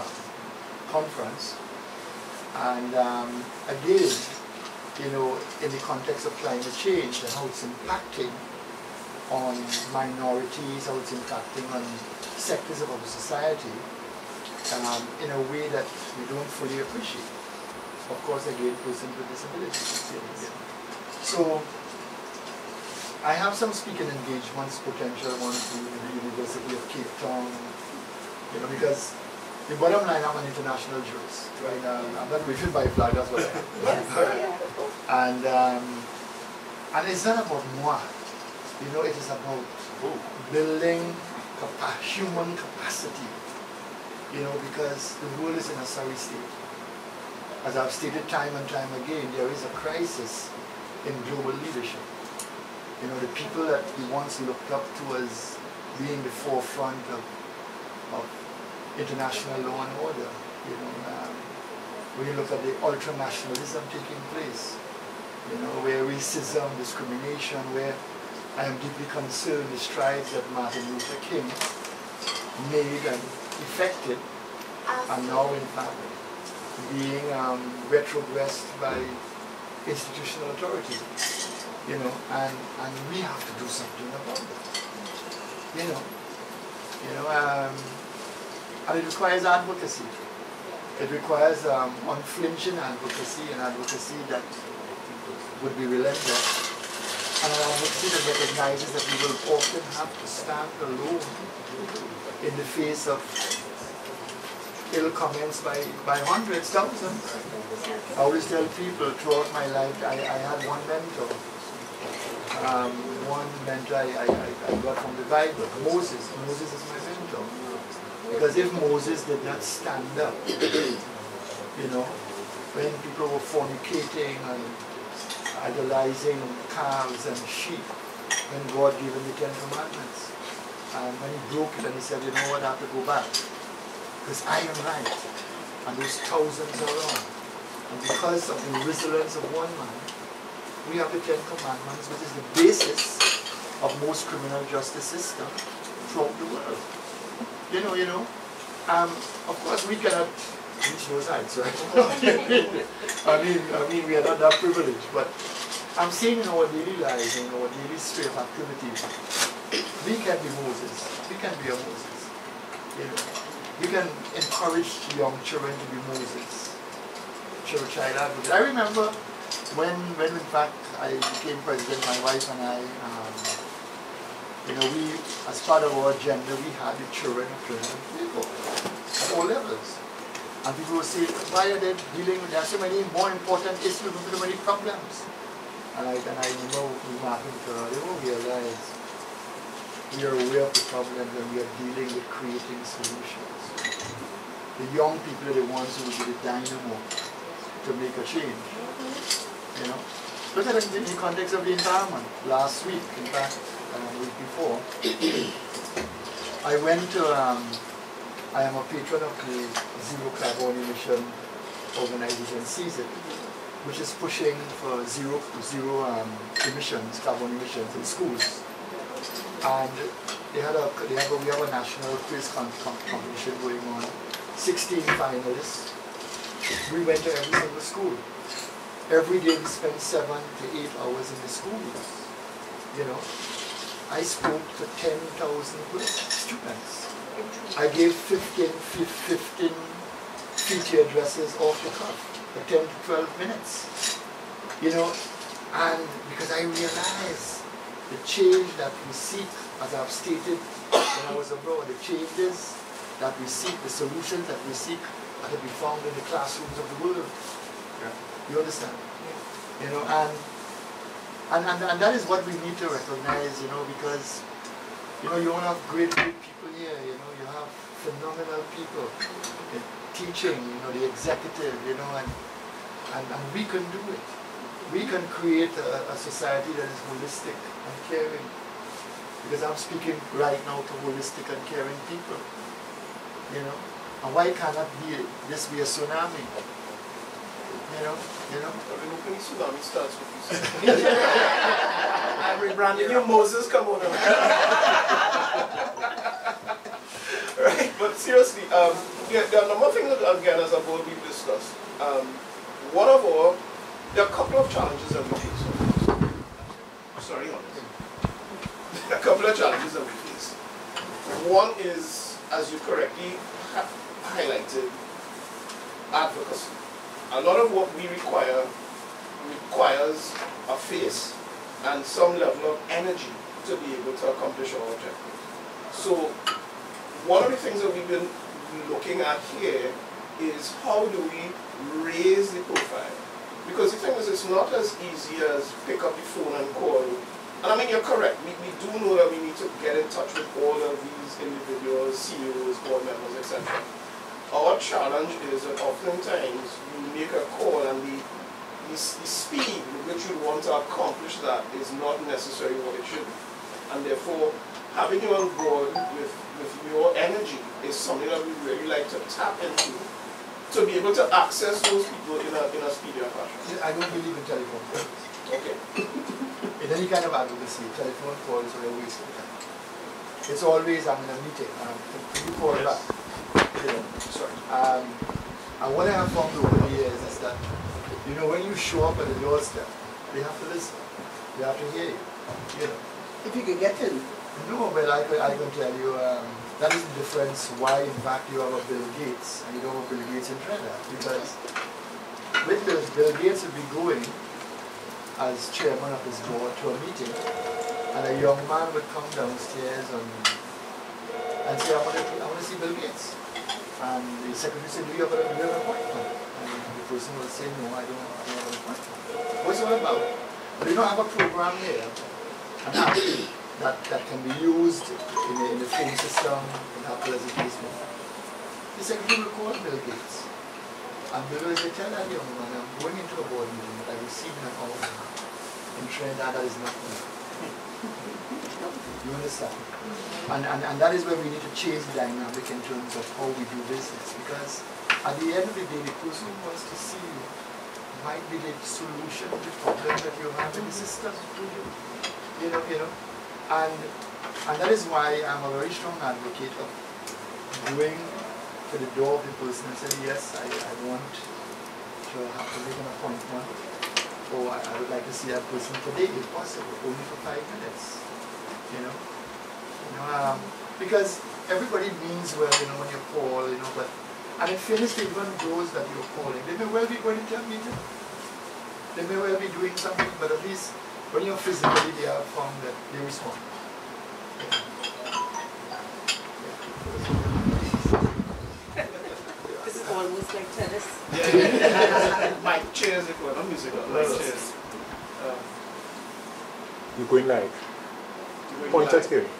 Conference. And again, you know, in the context of climate change and how it's impacting on minorities, how it's impacting on sectors of our society in a way that we don't fully appreciate. Of course, again, persons with disabilities. So, I have some speaking engagements, potential ones with the University of Cape Town, you know, because the bottom line, I'm an international jurist, right? I'm not waiting by flag, that's what I am. And it's not about moi. You know, it is about building human capacity, you know, because the world is in a sorry state. as I've stated time and time again, there is a crisis in global leadership. You know, the people that we once looked up to as being the forefront of international law and order. You know, when you look at the ultranationalism taking place, you know, where racism, discrimination, where I am deeply concerned the strides that Martin Luther King made and effected are now in fact being retrogressed by institutional authority. You know, and we have to do something about it. You know, and it requires advocacy. It requires unflinching advocacy, and advocacy that would be relentless. And an advocacy that recognizes that we will often have to stand alone in the face of ill comments by hundreds, thousands. I always tell people throughout my life, I had one mentor. One mentor I got from the Bible, Moses. Moses is my mentor. Because if Moses did not stand up, you know, when people were fornicating and idolizing calves and sheep, when God gave him the 10 Commandments, and when he broke it and he said, you know what, I have to go back, because I am right, and those thousands are wrong. And because of the resilience of one man, we have the 10 Commandments, which is the basis of most criminal justice systems throughout the world. You know, of course we cannot reach those heights, right? I mean, we are not that privileged, but I'm saying in our daily lives, in our daily sphere of activities, we can be Moses. We can be a Moses. You know, we can encourage young children to be Moses. Child advocate. I remember when in fact I became president, my wife and I, you know, we, as part of our agenda, we had the children of people at all levels. And people would say, why are they dealing with, there are so many more important issues, so many problems. And I remember remarking to her, they won't realize we are aware of the problems and we are dealing with creating solutions. The young people are the ones who will be the dynamo to make a change. You know, look at it in the context of the environment. Last week, in fact, the week before, I went to, I am a patron of the Zero Carbon Emission organization, CZ, which is pushing for zero emissions, carbon emissions in schools. And we have a national quiz competition going on. 16 finalists. We went to every single school. Every day we spent 7 to 8 hours in the schools. You know, I spoke to 10,000 students. I gave 15 feature addresses off the cuff for 10 to 12 minutes. You know, and because I realized the change that we seek, as I've stated when I was abroad, the changes that we seek, the solutions that we seek are to be found in the classrooms of the world. Yeah. You understand? Yeah. You know, and that is what we need to recognize, you know, because, you know, you don't have great people here, you know, you have phenomenal people in teaching, you know, the executive, you know, and we can do it. We can create a society that is holistic and caring. Because I'm speaking right now to holistic and caring people. You know? And why cannot this be a tsunami? You know? We're hoping the tsunami starts with you. I'm rebranding you Moses Carmona. Right, but seriously, there are a number of things that, again, as a board we've discussed. There are a couple of challenges that we face. Sorry, Hollis. There are a couple of challenges that we face. One is, as you correctly highlighted, advocacy. A lot of what we require requires a face and some level of energy to be able to accomplish our objective. So one of the things that we've been looking at here is how do we raise the profile? Because the thing is, it's not as easy as pick up the phone and call. And I mean, you're correct. We do know that we need to get in touch with all of these individuals, CEOs, board members, etc. our challenge is that oftentimes you make a call and the speed with which you want to accomplish that is not necessarily what it should be. And therefore, having you on board with your energy is something that we really like to tap into to be able to access those people in a speedier fashion. I don't believe in telephone calls. Okay. In any kind of advocacy, telephone calls are a waste of time. It's always, I'm in a meeting, you call back. You know. Sorry. And what I have found over the years is that, you know, when you show up at the doorstep, they have to listen. They have to hear you. You know. If you can get in. No, but I can tell you, that is the difference why, in fact, you have a Bill Gates and you don't have Bill Gates in Trinidad. Because with Bill Gates will be going as chairman of his board to a meeting, and a young man would come downstairs and say, I want to see Bill Gates. And the secretary said, do you have an appointment? And the person will say, no, I don't have an appointment. What's it all about? We don't have a program here, an app that can be used in the phone system, in Apple as a case. The secretary will call Bill Gates. And Bill will say, tell that young man, I'm going into a board meeting that I received an hour in Trinidad that is not me. You understand? And that is where we need to change the dynamic in terms of how we do business, because at the end of the day, the person who wants to see you might be the solution to the problem that you have in the system. You know, and that is why I'm a very strong advocate of going to the door of the person and saying, yes, I want to have to make an appointment, or I would like to see that person today if possible, only for 5 minutes. You know, because everybody means well, you know, when you call, you know, but and in fairness to even those that you're calling, they may well be going to a meeting, they may well be doing something, but at least when you're physically there, I found that they respond. This is almost like tennis. Yeah. My chairs are going on musical. My chairs. You're going live. Point at him. Yes.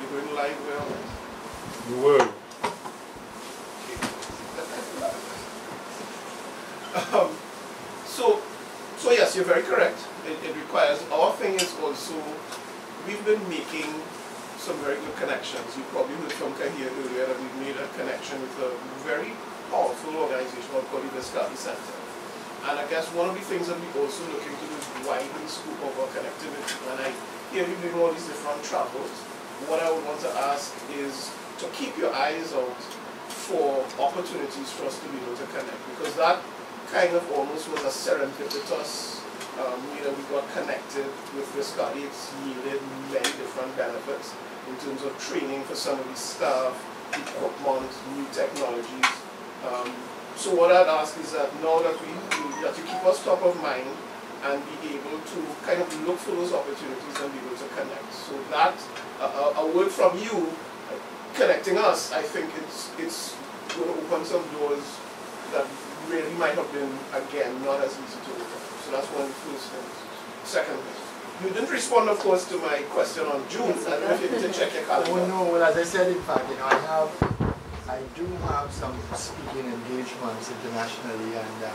You're going live well. You will. So yes, you're very correct. It requires, our thing is also, we've been making some very good connections. You probably heard from Kahir earlier that we've made a connection with a very powerful organization called the Viscati Center. And I guess one of the things that we're also looking to do is widen the scope of our connectivity. And I hear you doing all these different travels. What I would want to ask is to keep your eyes out for opportunities for us to be able to connect, because that kind of almost was a serendipitous we got connected with Viscati. It's yielded many different benefits in terms of training for some of the staff, equipment, new technologies. So what I'd ask is that now that you keep us top of mind and be able to kind of look for those opportunities and be able to connect. So that, a word from you, connecting us, I think it's going to open some doors that really might have been, again, not as easy to open. So that's one of the first things. Second thing, you didn't respond, of course, to my question on June. I don't know if you need to check your calendar. Oh no, well, as I said, in fact, you know, I do have some speaking engagements internationally, and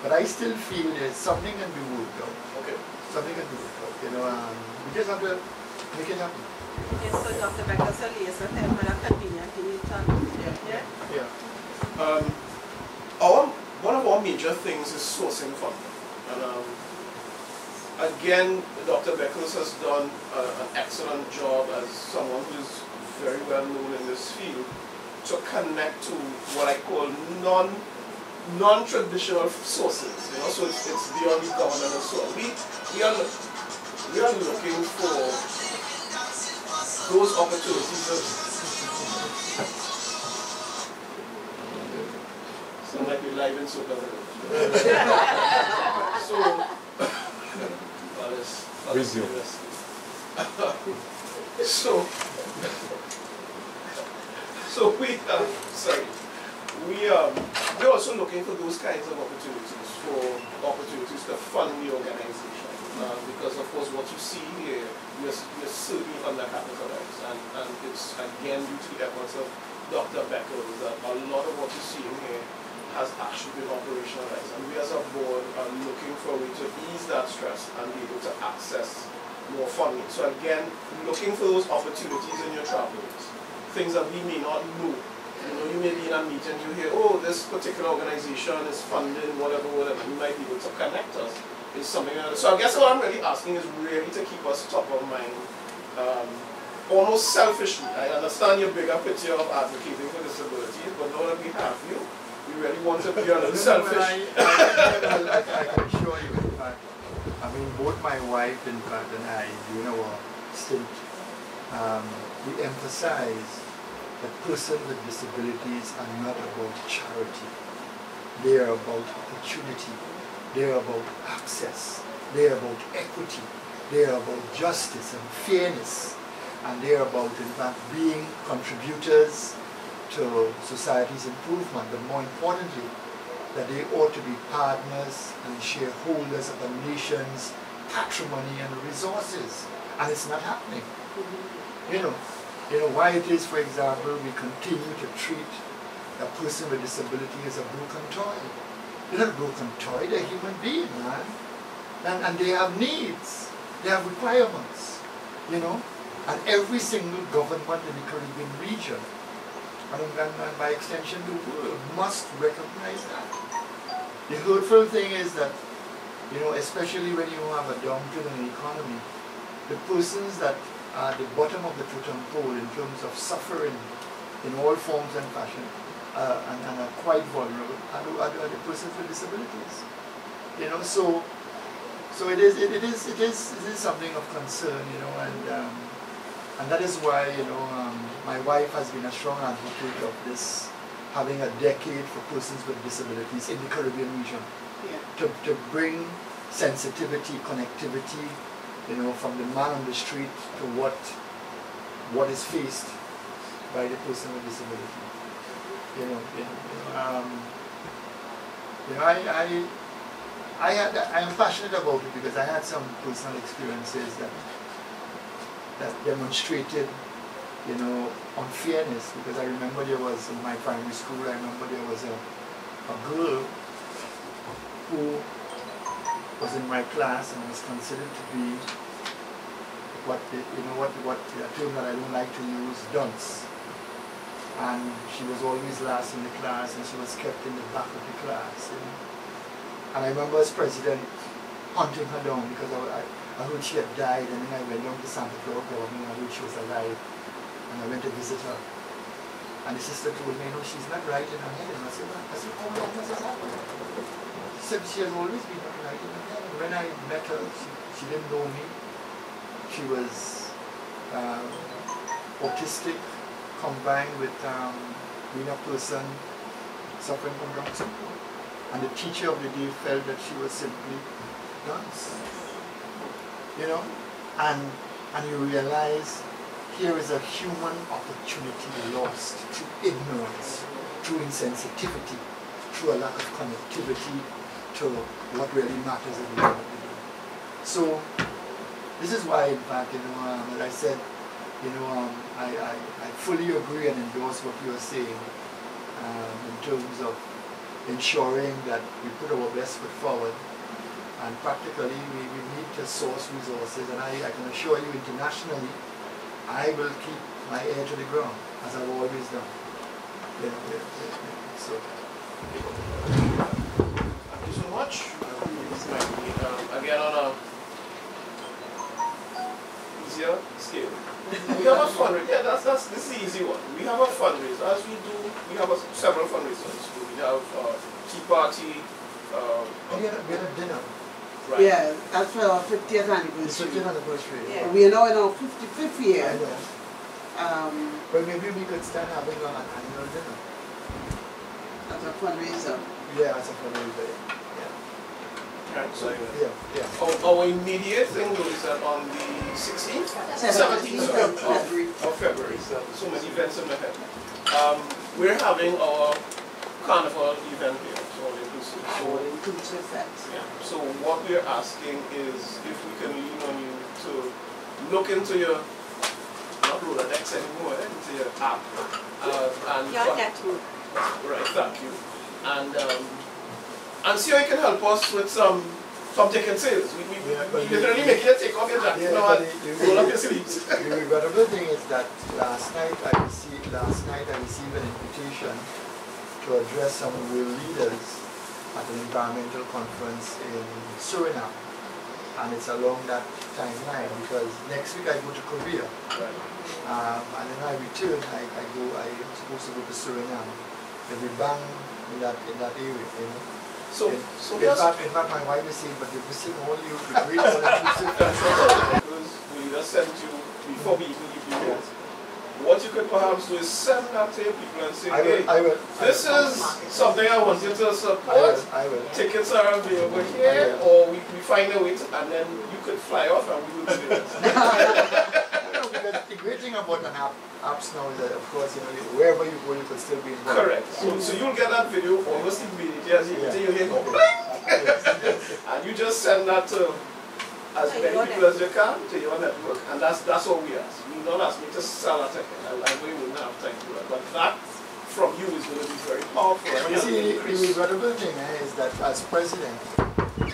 but I still feel there's something can be worked out. Okay. Something can be worked out. You know, we just have to make it happen. Yes, so Dr. Becker said yes, and then when I conveniently Yeah. One of our major things is sourcing funding. And again, Dr. Beckles has done an excellent job as someone who is very well known in this field to connect to what I call non-traditional sources. You know, so it's beyond the government and so on. We are looking for those opportunities. Sound like we're live in Soka. We're also looking for those kinds of opportunities to fund the organization, because of course what you see here, we're certainly undercapitalized, and it's again due to the efforts of Dr. Becker, is that a lot of what you're seeing here has actually been operationalized, and we as a board are looking for a way to ease that stress and be able to access more funding. So again, looking for those opportunities in your travels, things that we may not know. You know, you may be in a meeting, you hear, oh, this particular organization is funding whatever, you might be able to connect us. It's something else. So I guess what I'm really asking is really to keep us top of mind, almost selfishly. I understand your bigger picture of advocating for disabilities, but now that we have you, we really want to be a little selfish. I can assure you, in fact, I mean, both my wife, in fact, and I, during our stint, we emphasize that persons with disabilities are not about charity. They are about opportunity. They are about access. They are about equity. They are about justice and fairness. And they are about, in fact, being contributors to society's improvement. But more importantly, that they ought to be partners and shareholders of the nation's patrimony and resources. And it's not happening. You know why it is, for example, we continue to treat a person with disability as a broken toy. They're not a broken toy, they're a human being, man. And they have needs, they have requirements, you know. And every single government in the Caribbean region, and by extension the world, must recognize that. The hurtful thing is that, you know, especially when you have a downturn in the economy, the persons that are at the bottom of the totem pole in terms of suffering in all forms and fashion and are quite vulnerable are the persons with disabilities. You know, so it is something of concern, you know, and that is why, you know, my wife has been a strong advocate of this, having a decade for persons with disabilities in the Caribbean region, to bring sensitivity, connectivity, you know, from the man on the street to what is faced by the person with disability. I am passionate about it because I had some personal experiences that demonstrated, you know, unfairness. Because I remember there was, in my primary school, I remember there was a girl who was in my class and was considered to be what a term that I don't like to use, dunce. And she was always last in the class, and she was kept in the back of the class. And I remember as president hunting her down because I heard she had died, and then I went down to Santa Clara Government and I heard she was alive. And I went to visit her. And the sister told me, no, she's not right in her head. And I said, how long has this happened? She said she has always been not right in her head. And when I met her, she didn't know me. She was autistic, combined with being a person suffering from Down syndrome. And the teacher of the day felt that she was simply dunce. You know? And you realize here is a human opportunity lost through ignorance, through insensitivity, through a lack of connectivity to what really matters at the end of the day. So this is why, in fact, you know, as I said, you know, I fully agree and endorse what you are saying in terms of ensuring that we put our best foot forward, and practically we need to source resources, and I can assure you internationally, I will keep my ear to the ground, as I've always done. You know, so. Thank you so much. Again, on a easier scale. We have a fundraiser. Yeah, this is the easy one. We have a fundraiser. As we do, we have several fundraisers. We have tea party. We had a dinner. Right. Yeah, that's for our 50th anniversary. 50th anniversary. Yeah. We are now in our 55th year. I know. But maybe we could start having an annual dinner. As a fundraiser. Yeah, as a fundraiser. Right, so yeah. Our immediate thing is that on the 16th, 17th of February, so many events in the head. We're having our carnival event here, so inclusive events. Yeah. So what we're asking is if we can lean on you to look into your, not Rolodex anymore, into your app. Your network. Right, thank you. And see how you can help us with some ticket sales. We literally make you take off your jacket now and roll up your sleeves. The regrettable thing is that last night I received an invitation to address some world leaders at an environmental conference in Suriname. And it's along that timeline because next week I go to Korea. Right. And then I return, I'm supposed to go to Suriname. There'll be bang in that area, you know. So in fact, my wife is saying, but you're missing all you great all-inclusive. Because we just sent you, before we even give you yours, what you could perhaps do is send that to your people and say, hey, this is something I want you to support. I will. Tickets are available here, or we find a way to, and then you could fly off and we will do it. The great thing about an apps now is that, of course, you know, wherever you go, you could still be involved. Correct. So you'll get that video almost immediately as you hear go bling, and you just send that to as many people as you can to your network, and that's all we ask. We not ask me to sell a ticket. I know you wouldn't have time to do that, but that from you is going to be very powerful. You see, the regrettable thing is that as president,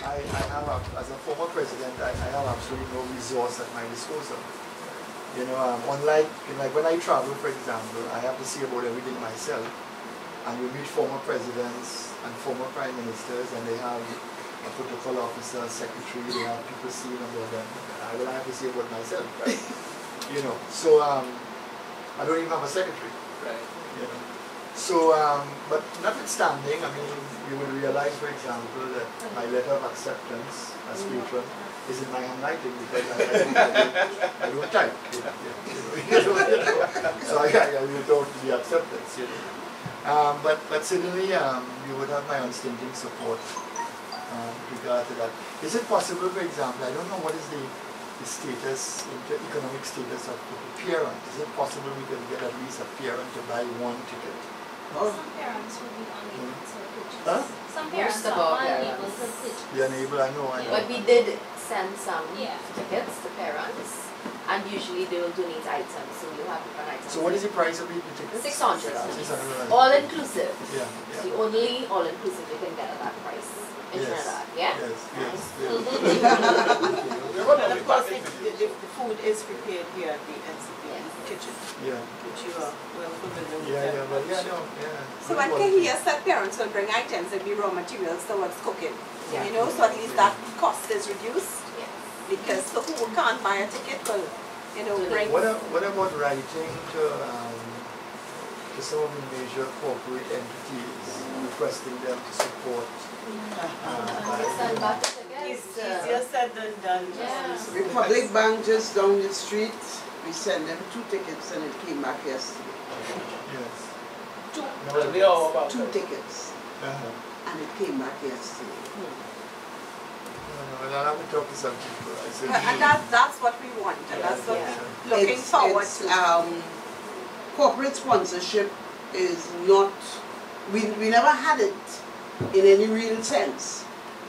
as a former president, I have absolutely no resource at my disposal. You know, unlike when I travel, for example, I have to see about everything myself. And we meet former presidents and former prime ministers, and they have a protocol officer, secretary, they have people seeing about them. I have to see about myself, right? You know, so I don't even have a secretary, right? You know, so but notwithstanding, I mean, you would realize, for example, that my letter of acceptance as patron is in my handwriting because I don't type. So I wrote out the acceptance, you know. But certainly you would have my unstinting support with regard to that. Is it possible, for example, I don't know what is the status, the economic status of the parent. Is it possible we can get at least a parent to buy one ticket? Some parents will be unable to purchase. Huh? Some parents are unable to purchase. They're unable, I know. But we did send some tickets to parents, and usually they will donate items, so you have different items. So what is the price of the tickets? $600. $600. All inclusive. Yeah. It's the only all inclusive you can get at that price in Trinidad. Yeah? Yes. And of course, the food is prepared here at the NCPD kitchen. Yeah. Which you are well familiar with. So when Kahia said parents will bring items, there'll be raw materials towards cooking. You know, so at least that cost is reduced. Because the who can't buy a ticket will, you know, bring. What about writing to some of the major corporate entities, requesting them to support? Easier said than done. Republic Bank just down the street, we sent them 2 tickets and it came back yesterday. Yes. Two tickets. And it came back yesterday. I'll have to talk to some people. And that's what we want. And that's what we're looking forward to. Corporate sponsorship is not, we never had it in any real sense.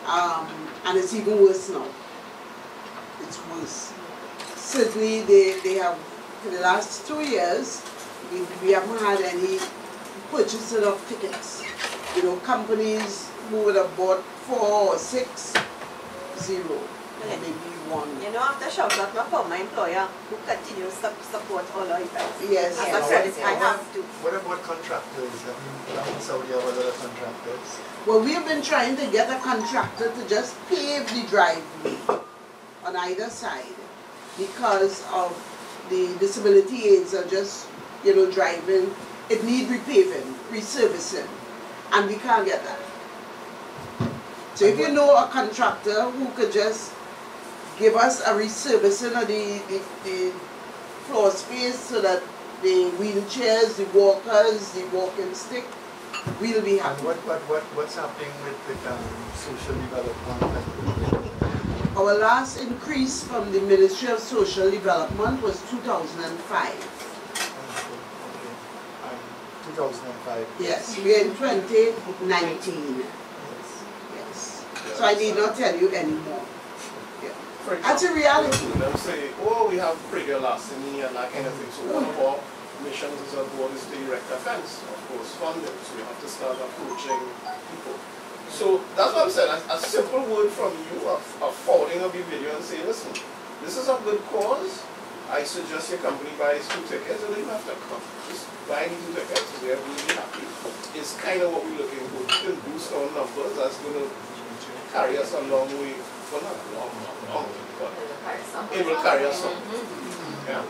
And it's even worse now. It's worse. Certainly they have, for the last 2 years, we haven't had any purchasing of tickets. You know, companies who would have bought 4 or 6, 0, maybe 1. You know, after shout out my former employer who continues to support all our events. Yes. As I said, I have to. What about contractors? I mean, Saudi have other contractors. Well, we've been trying to get a contractor to just pave the driveway on either side because of the disability aids are just, you know, driving. It needs repaving, resurfacing, and we can't get that. So if you know a contractor who could just give us a resurfacing of the floor space so that the wheelchairs, the walkers, the walking stick, we'll be happy. And what's happening with social development? Our last increase from the Ministry of Social Development was 2005. 2005. Yes, we are in 2019. Yes. So I need not tell you anymore. Yeah. For That's a reality. Them say, oh, we have radiolasty and that kind of thing. So one of our missions as a board is to erect a fence, of course, funded. So we have to start approaching people. So that's what I'm saying. A simple word from you, a forwarding of your video and saying, listen, this is a good cause. I suggest your company buys 2 tickets, and then you have to come. Just buy 2 tickets, we are really happy. It's kind of what we're looking for. We can boost our numbers. That's going to carry us a long way. Well, not long, but it will carry us on. Yeah.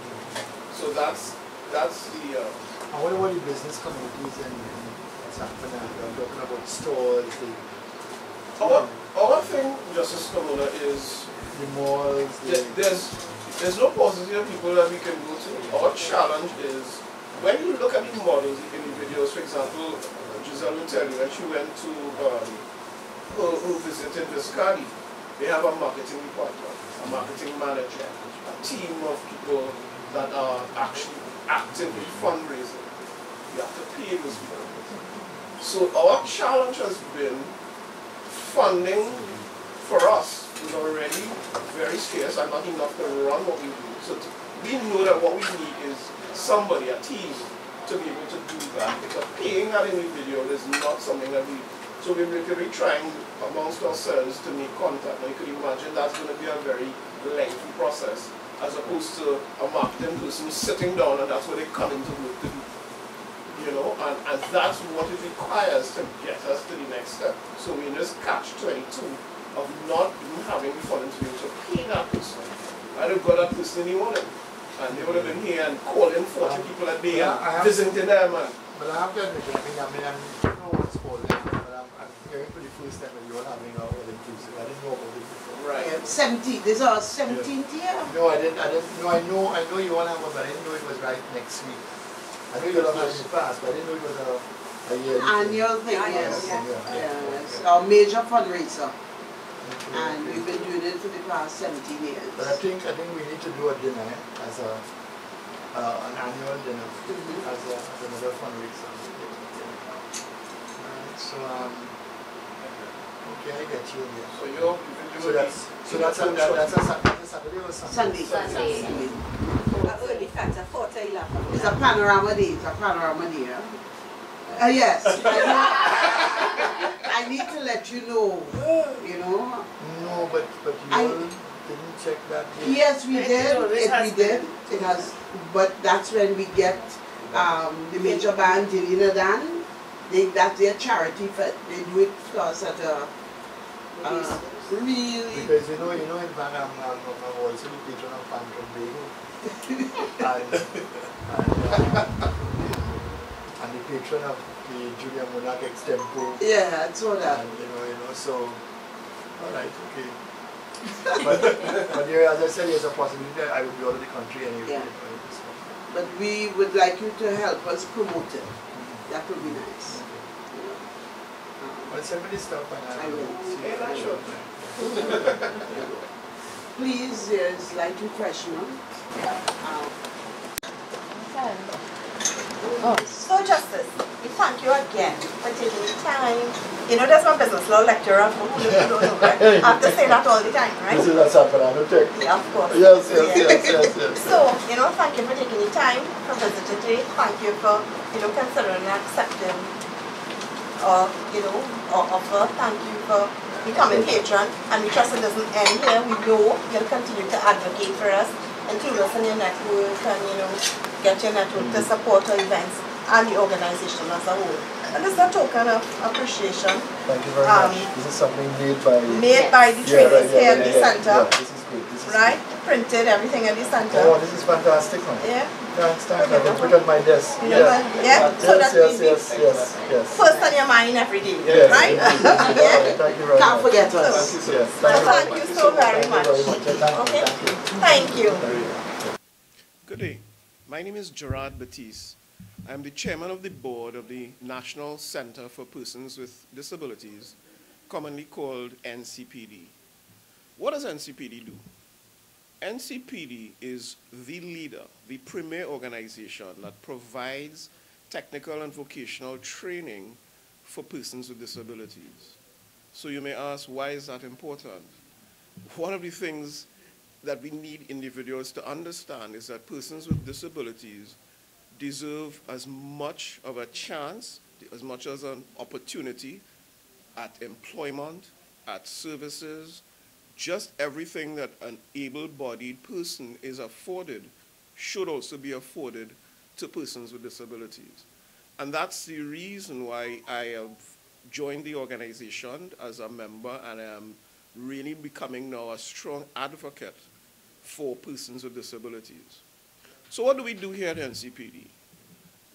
So that's the. And what about the business communities and what's happening? I'm talking about stores. Our thing, Justice Carmona, is the malls. There's no positive people that we can go to. Our challenge is when you look at the models in the videos. For example, Giselle will tell you that she went to who visited Viscardi. They have a marketing department, a marketing manager, a team of people that are actually actively fundraising. You have to pay those people. So our challenge has been funding for us is already very scarce and not enough to run what we do. So we know that what we need is somebody, a team, to be able to do that. Because paying that individual is not something that we. So we're really trying amongst ourselves to make contact. Now you could imagine that's going to be a very lengthy process, as opposed to a marketing person sitting down and that's what they come into work to do. You know, and that's what it requires to get us to the next step. So we're in this catch-22 of not even having the funding to be able to pay that person. I'd have got that person in the morning, and they would have been here and calling 40 people a day and visiting them. But I have to admit, I mean, I don't know what's called now, but I'm hearing for the first time that you're having a all inclusive. I didn't know about it before. Right. Yeah, 17. This is our 17th year. No, I didn't. No, I know you all have one, but I didn't know it was right next week. I know you all have it in the past, but I didn't know it was a year. Annual thing, yes. Yes. Our major fundraiser. And we've been doing it for the past 17 years. But I think we need to do a dinner as an annual dinner as another fundraiser. Alright, so okay, I get you here. So that's a Saturday or Sunday? Sunday. Early fans are 4 to 11. It's a panorama day. It's a panorama day. Yes. I need to let you know. You know. No, but you didn't check that yet. Yes, we did. It has. But that's when we get the major band, Delina Dan. That's their charity. They do it for us at a really. Because you know in fact I'm also the patron of Phantom Bagel. and the patron of the Julia Monarch Extempo. Yeah, I saw that. And, you know, so, alright, okay. but here, as I said, there's a possibility that I will be out of the country anyway. Yeah. But we would like you to help us promote it. That would be nice. Well, send me the stuff and I will see it. Sure. Please, there's light refreshment. So Justice, we thank you again for taking the time. You know, there's one business law lecturer who don't know, right? I have to say that all the time, right? This is a Sacramento check. Yeah, of course. Yes. So, you know, thank you for taking the time for visiting today. Thank you for, considering and accepting our offer. Thank you for becoming patron. And we trust it doesn't end here. We know you'll continue to advocate for us, include us in your network and, get your network to support our events and the organization as a whole. And this is a token of appreciation. Thank you very much. This is something made by the trainers here at the center. Yeah, this is good. Right? Printed, everything at the center. Oh, this is fantastic, man. Yeah. Thanks. I can put it on my desk. Yeah. So that Yes. First on your mind every day. Yes, right? Yeah. Thank you very much. Can't forget us. Thank you so very much. Okay. Thank you. Good day. My name is Gerard Batiste. I'm the chairman of the board of the National Center for Persons with Disabilities, commonly called NCPD. What does NCPD do? NCPD is the leader, the premier organization that provides technical and vocational training for persons with disabilities. So you may ask, why is that important? One of the things that we need individuals to understand is that persons with disabilities deserve as much of a chance, as much as an opportunity at employment, at services, just everything that an able-bodied person is afforded should also be afforded to persons with disabilities. And that's the reason why I have joined the organization as a member, and I am really becoming now a strong advocate for persons with disabilities. So what do we do here at NCPD?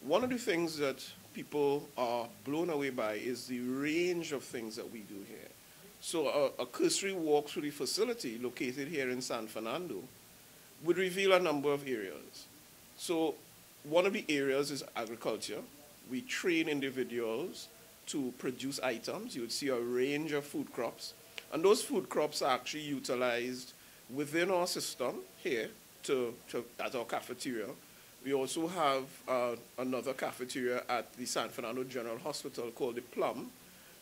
One of the things that people are blown away by is the range of things that we do here. So a cursory walk through the facility located here in San Fernando would reveal a number of areas. So one of the areas is agriculture. We train individuals to produce items. You would see a range of food crops. And those food crops are actually utilized within our system here at our cafeteria. We also have another cafeteria at the San Fernando General Hospital called the Plum,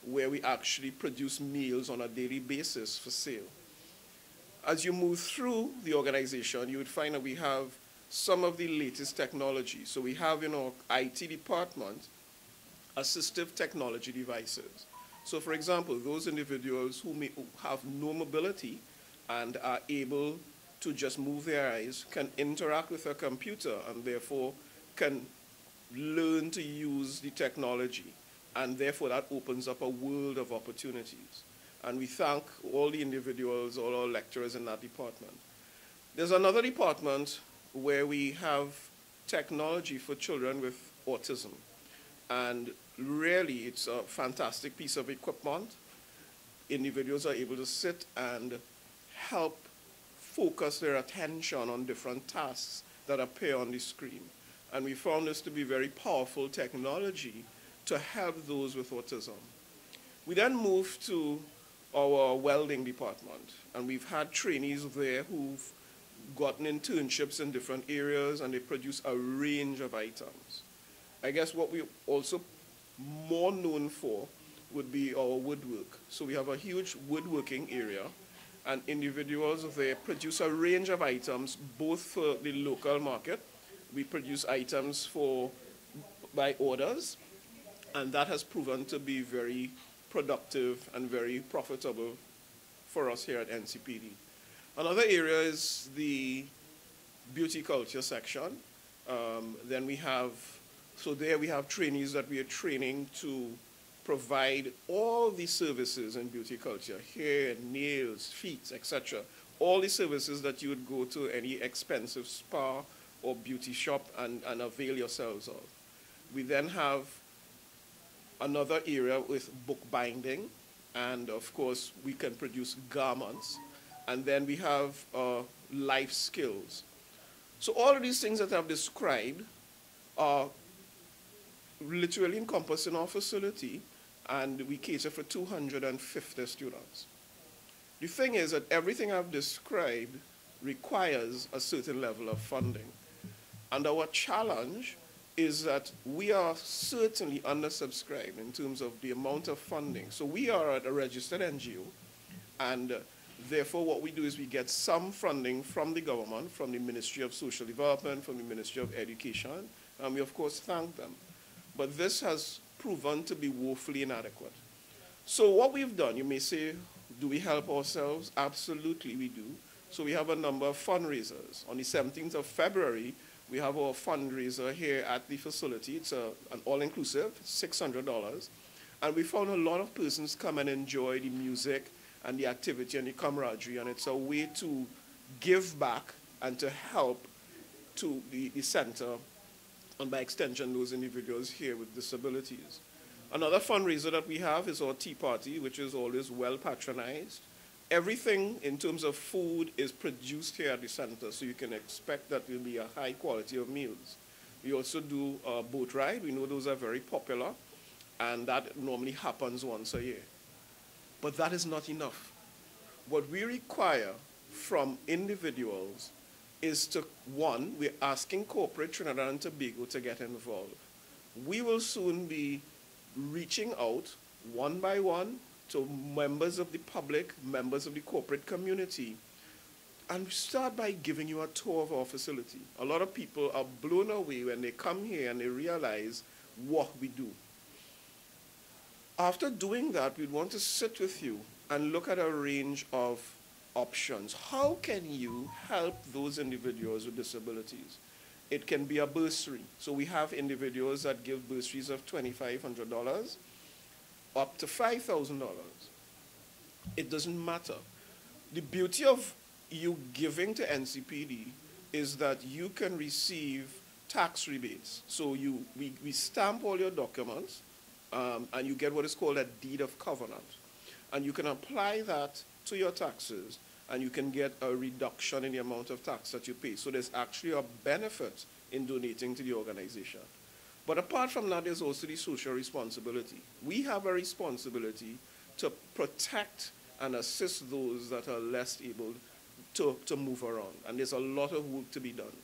where we actually produce meals on a daily basis for sale. As you move through the organization, you would find that we have some of the latest technology. So we have in our IT department assistive technology devices. So for example, those individuals who may have no mobility and are able to just move their eyes can interact with a computer and therefore can learn to use the technology. And therefore that opens up a world of opportunities. And we thank all the individuals, all our lecturers in that department. There's another department where we have technology for children with autism. And really, it's a fantastic piece of equipment. Individuals are able to sit and help focus their attention on different tasks that appear on the screen. And we found this to be very powerful technology to help those with autism. We then moved to our welding department, and we've had trainees there who've gotten internships in different areas, and they produce a range of items. I guess what we're also more known for would be our woodwork. So we have a huge woodworking area, and individuals there produce a range of items, both for the local market. We produce items by orders, and that has proven to be very productive and very profitable for us here at NCPD. Another area is the beauty culture section. Then we have, so there we have trainees that we are training to provide all the services in beauty culture, hair, nails, feet, etc. All the services that you would go to any expensive spa or beauty shop and avail yourselves of. We then have another area with bookbinding, and of course we can produce garments. And then we have life skills. So all of these things that I've described are literally encompassed in our facility, and we cater for 250 students. The thing is that everything I've described requires a certain level of funding. And our challenge is that we are certainly undersubscribed in terms of the amount of funding. So we are a registered NGO, and therefore what we do is we get some funding from the government, from the Ministry of Social Development, from the Ministry of Education, and we of course thank them. But this has proven to be woefully inadequate. So what we've done, you may say, do we help ourselves? Absolutely we do. So we have a number of fundraisers. On the 17th of February, we have our fundraiser here at the facility. It's an all-inclusive, $600. And we found a lot of persons come and enjoy the music and the activity and the camaraderie, and it's a way to give back and to help to the center, and by extension those individuals here with disabilities. Another fundraiser that we have is our tea party, which is always well patronized. Everything in terms of food is produced here at the center, so you can expect that there will be a high quality of meals. We also do a boat ride. We know those are very popular, and that normally happens once a year. But that is not enough. What we require from individuals is to, one, we're asking corporate Trinidad and Tobago to get involved. We will soon be reaching out one by one to members of the public, members of the corporate community, And we start by giving you a tour of our facility. A lot of people are blown away when they come here and they realize what we do. After doing that, we'd want to sit with you and look at a range of options. How can you help those individuals with disabilities? It can be a bursary. So we have individuals that give bursaries of $2,500 up to $5,000. It doesn't matter. The beauty of you giving to NCPD is that you can receive tax rebates. So we stamp all your documents and you get what is called a deed of covenant. And you can apply that to your taxes and you can get a reduction in the amount of tax that you pay. So there's actually a benefit in donating to the organization. But apart from that, there's also the social responsibility. We have a responsibility to protect and assist those that are less able to move around. And there's a lot of work to be done.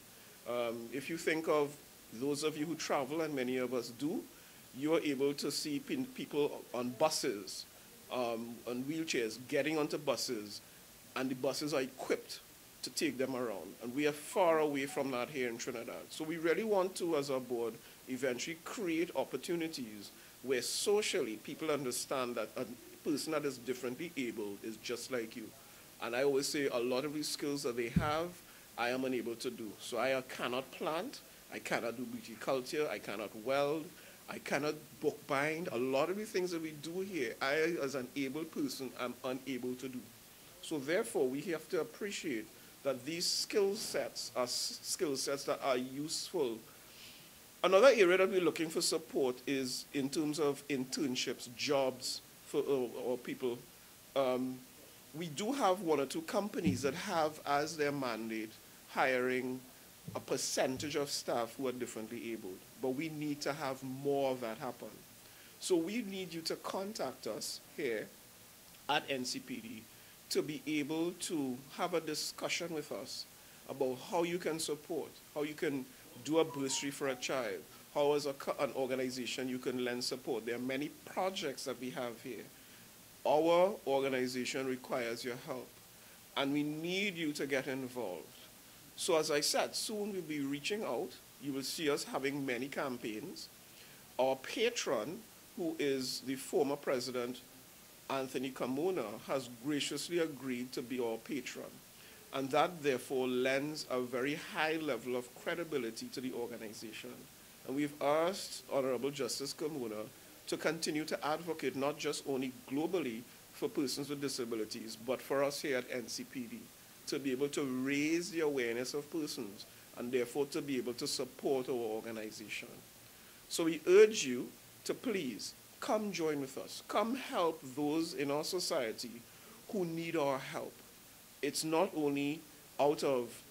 If you think of those of you who travel, and many of us do, you are able to see people on buses, on wheelchairs, getting onto buses, and the buses are equipped to take them around. And we are far away from that here in Trinidad. So we really want to, as a board, eventually create opportunities where socially people understand that a person that is differently able is just like you. And I always say a lot of these skills that they have, I am unable to do. So I cannot plant, I cannot do beauty culture, I cannot weld, I cannot bookbind. A lot of the things that we do here, I as an able person am unable to do. So therefore, we have to appreciate that these skill sets are skill sets that are useful. Another area that we're looking for support is in terms of internships, jobs for our people. We do have one or two companies that have as their mandate hiring a percentage of staff who are differently abled, but we need to have more of that happen. So we need you to contact us here at NCPD to be able to have a discussion with us about how you can support, how you can do a bursary for a child, how as an organization you can lend support. There are many projects that we have here. Our organization requires your help, and we need you to get involved. So as I said, soon we'll be reaching out. You will see us having many campaigns. Our patron, who is the former president, Anthony Carmona, has graciously agreed to be our patron. And that, therefore, lends a very high level of credibility to the organization. And we've asked Honorable Justice Carmona to continue to advocate not just only globally for persons with disabilities, but for us here at NCPD, to be able to raise the awareness of persons and therefore to be able to support our organization. So we urge you to please come join with us. Come help those in our society who need our help. It's not only out of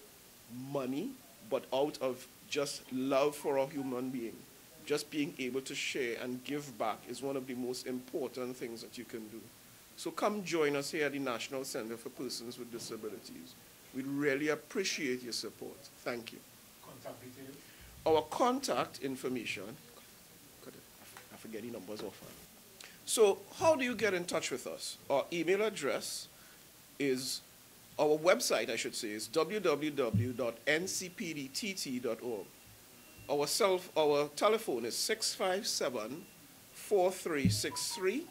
money, but out of just love for a human being. Just being able to share and give back is one of the most important things that you can do. So come join us here at the National Center for Persons with Disabilities. We'd really appreciate your support. Thank you. Contact details? Our contact information, I forget the numbers often. So how do you get in touch with us? Our email address is, our website I should say, is www.ncpdtt.org. Our telephone is 657-4363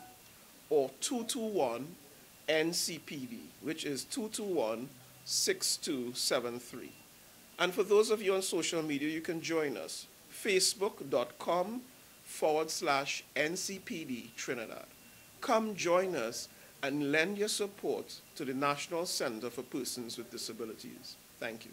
or 221-NCPD, which is 221-6273. And for those of you on social media, you can join us, facebook.com/NCPD Trinidad. Come join us and lend your support to the National Center for Persons with Disabilities. Thank you.